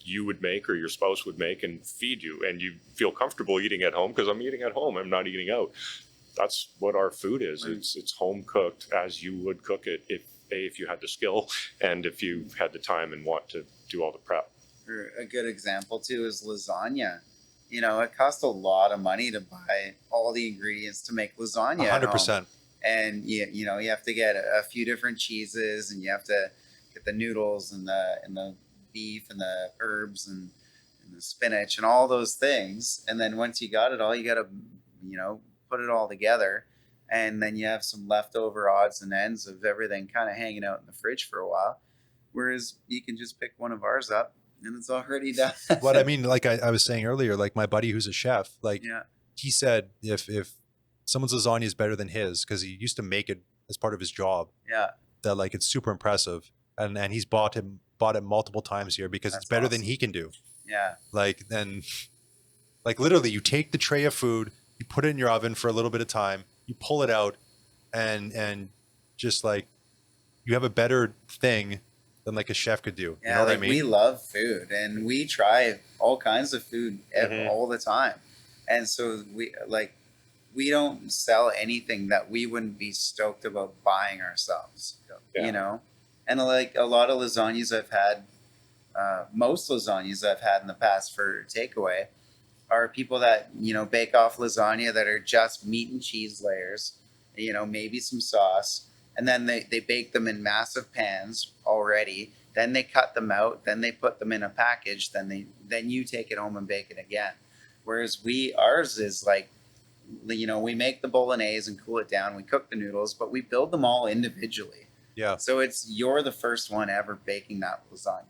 you would make or your spouse would make and feed you, and you feel comfortable eating at home because I'm eating at home. I'm not eating out. That's what our food is.
Right.
It's home cooked as you would cook it if you had the skill and if you had the time and want to do all the prep.
A good example too is lasagna. It costs a lot of money to buy all the ingredients to make lasagna.
100%.
And you have to get a few different cheeses, and you have to get the noodles and the beef and the herbs and and the spinach and all those things. And then once you got it all, you got to, put it all together. And then you have some leftover odds and ends of everything kind of hanging out in the fridge for a while. Whereas you can just pick one of ours up and it's already done.
What I mean, like I was saying earlier, like my buddy who's a chef, like he said if someone's lasagna is better than his, because he used to make it as part of his job, that like it's super impressive. And he's bought it multiple times here because it's better than he can do.
Yeah.
Like literally you take the tray of food, you put it in your oven for a little bit of time, you pull it out, and just like you have a better thing than like a chef could do.
Yeah,
you know what I mean?
We love food and we try all kinds of food all the time. And so we don't sell anything that we wouldn't be stoked about buying ourselves, And like a lot of lasagnas I've had, most lasagnas I've had in the past for takeaway are people that, bake off lasagna that are just meat and cheese layers, maybe some sauce. And then they bake them in massive pans already. Then they cut them out. Then they put them in a package. Then you take it home and bake it again. Whereas ours is like, we make the bolognese and cool it down. We cook the noodles, but we build them all individually.
Yeah.
So you're the first one ever baking that lasagna.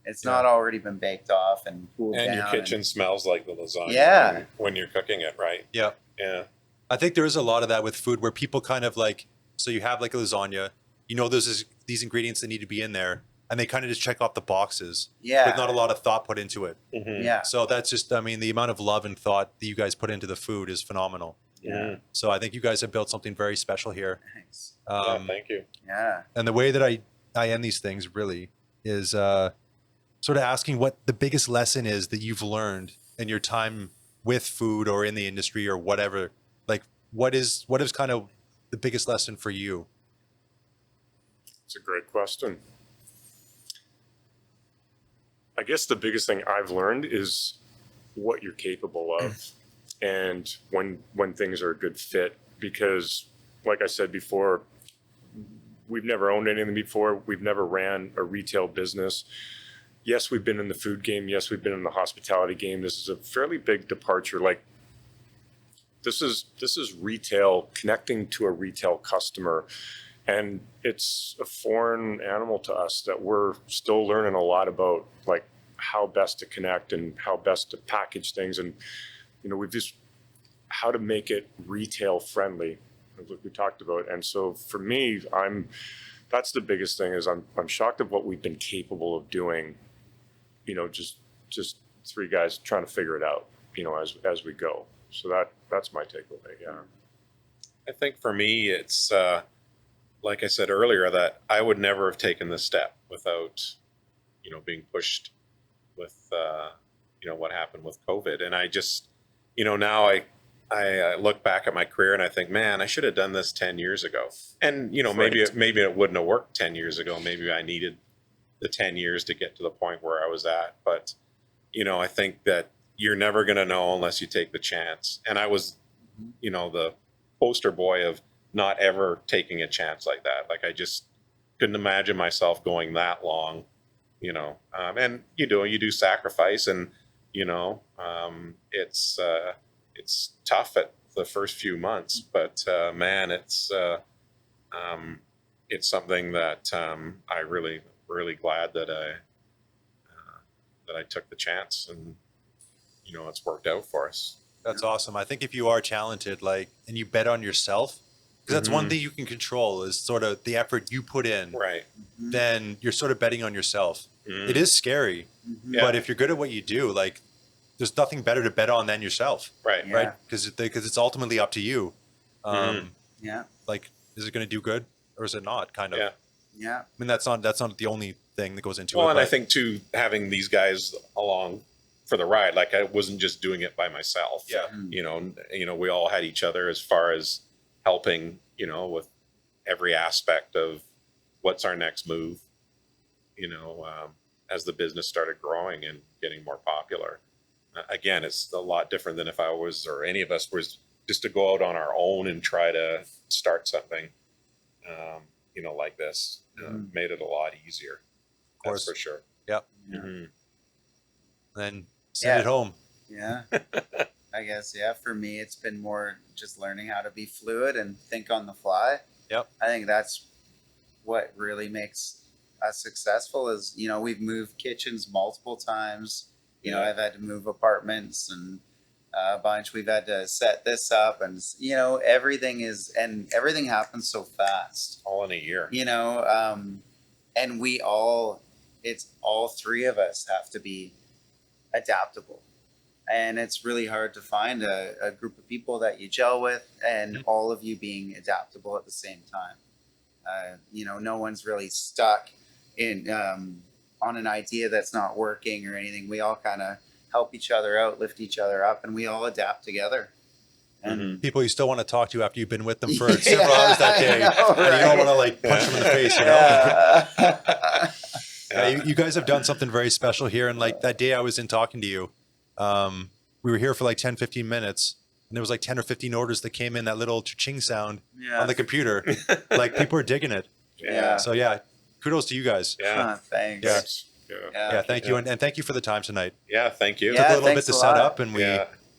It's not already been baked off and cooled down.
And your kitchen smells like the lasagna when you're cooking it, right?
Yeah.
Yeah.
I think there is a lot of that with food where people kind of like, so you have like a lasagna, there's these ingredients that need to be in there, and they kind of just check off the boxes with not a lot of thought put into it.
Mm-hmm.
Yeah.
So that's just, the amount of love and thought that you guys put into the food is phenomenal.
Yeah.
So I think you guys have built something very special here.
Thanks.
Thank you.
Yeah.
And the way that I end these things really is sort of asking what the biggest lesson is that you've learned in your time with food or in the industry or whatever. Like what is kind of the biggest lesson for you?
It's a great question. I guess the biggest thing I've learned is what you're capable of and when things are a good fit, because like I said before, we've never owned anything before. We've never ran a retail business. Yes, we've been in the food game. Yes, we've been in the hospitality game. This is a fairly big departure. Like this is retail, connecting to a retail customer. And it's a foreign animal to us that we're still learning a lot about, like how best to connect and how best to package things. And, we've just how to make it retail friendly, like we talked about. And so for me, that's the biggest thing is I'm shocked at what we've been capable of doing, just three guys trying to figure it out, as we go. So that's my takeaway. Yeah.
I think for me, it's, like I said earlier, that I would never have taken this step without, being pushed with, what happened with COVID. And I just, now I look back at my career and I think, man, I should have done this 10 years ago. And, maybe it wouldn't have worked 10 years ago. Maybe I needed the 10 years to get to the point where I was at. But, I think that you're never going to know unless you take the chance. And I was, the poster boy of not ever taking a chance like that. Like I just couldn't imagine myself going that long, and you do sacrifice, and it's tough at the first few months, but man, it's something that I really glad that I took the chance, and it's worked out for us.
That's awesome. I think if you are talented, and you bet on yourself, because that's one thing you can control is sort of the effort you put in,
right?
Then you're sort of betting on yourself. It is scary, but if you're good at what you do, there's nothing better to bet on than yourself,
right?
Right? Because it's ultimately up to you.
Yeah.
Is it going to do good or is it not? Kind of.
Yeah.
I mean, that's not the only thing that goes into it.
Well, and I think too, having these guys along for the ride, I wasn't just doing it by myself.
Yeah.
We all had each other as far as helping, with every aspect of what's our next move, as the business started growing and getting more popular. Again, it's a lot different than if I was, or any of us was just to go out on our own and try to start something, like this. Made it a lot easier.
Of course.
That's for sure.
Yep.
Mm-hmm.
Then Send it home.
Yeah. I guess, yeah, for me, it's been more just learning how to be fluid and think on the fly.
Yep.
I think that's what really makes us successful is, you know, we've moved kitchens multiple times. You know, I've had to move apartments and a bunch. We've had to set this up and, you know, everything happens so fast.
All in a year.
You know, and it's all three of us have to be adaptable. And it's really hard to find a group of people that you gel with and all of you being adaptable at the same time. You know, no one's really stuck in on an idea that's not working or anything. We all kind of help each other out, lift each other up, and we all adapt together. And
People you still want to talk to after you've been with them for several hours that day.
I know,
And you don't want to like punch them in the face, you know?
Yeah.
You guys have done something very special here. And like that day I was in talking to you, we were here for like 10, 15 minutes. And there was like 10 or 15 orders that came in, that little cha-ching sound on the computer. Like people are digging it.
Yeah.
So yeah, kudos to you guys.
Yeah.
Thanks.
Yeah, thank you. And thank you for the time tonight.
Yeah, thank you.
Yeah.
Took a little bit
thanks
to
a
set
lot.
up and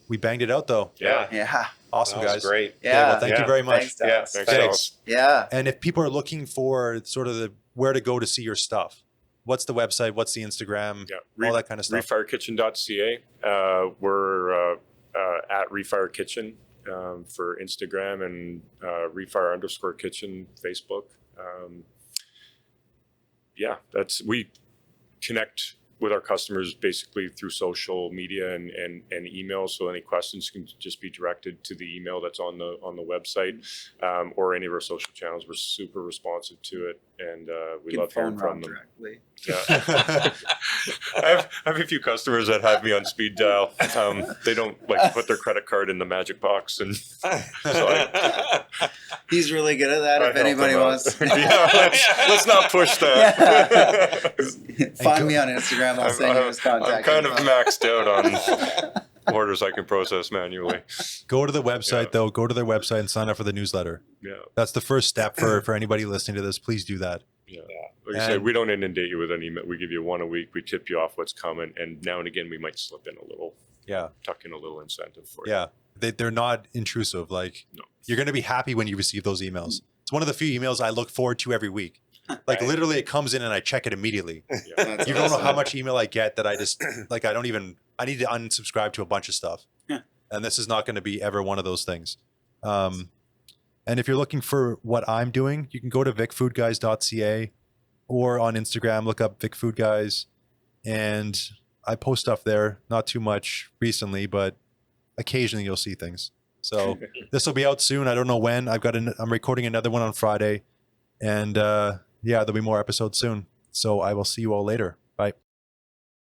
we banged it out though.
Yeah.
Yeah.
Awesome,
That was
guys.
great.
Yeah.
Okay, well, thank you very much.
Thanks, Dallas.
Thanks.
Thanks.
Yeah.
And if people are looking for sort of where to go to see your stuff, what's the website? What's the Instagram?
Yeah.
All that kind of stuff.
Refirekitchen.ca. We're at Refire Kitchen for Instagram and Refire_Kitchen Facebook. We connect with our customers basically through social media and email. So any questions can just be directed to the email that's on the website or any of our social channels. We're super responsive to it, and we
You can
love hearing
phone
from
Rob
them.
directly.
Yeah. I have a few customers that have me on speed dial. They don't like put their credit card in the magic box, and so
He's really good at that.
I
If
help
anybody
them out.
wants,
let's not push that.
find me on Instagram. I'll send you his
I'm
contact.
kind of
info.
maxed out on orders I can process manually.
Go to the website though. Go to their website and sign up for the newsletter.
Yeah,
That's the first step for anybody listening to this. Please do that.
yeah. Like I said, we don't inundate you with any. We give you one a week. We tip you off what's coming, and now and again we might slip in a little,
Yeah.
tuck in a little incentive for you.
Yeah. They're not intrusive. Like
No.
you're going to be happy when you receive those emails. It's one of the few emails I look forward to every week. Like literally it comes in and I check it immediately.
That's
You don't know
awesome.
how much email I get that I just like, I need to unsubscribe to a bunch of stuff.
Yeah.
And this is not going to be ever one of those things. And if you're looking for what I'm doing, you can go to VicFoodGuys.ca or on Instagram, look up VicFoodGuys. And I post stuff there, not too much recently, but occasionally you'll see things. So this will be out soon. I don't know when. I'm recording another one on Friday. And there'll be more episodes soon. So I will see you all later.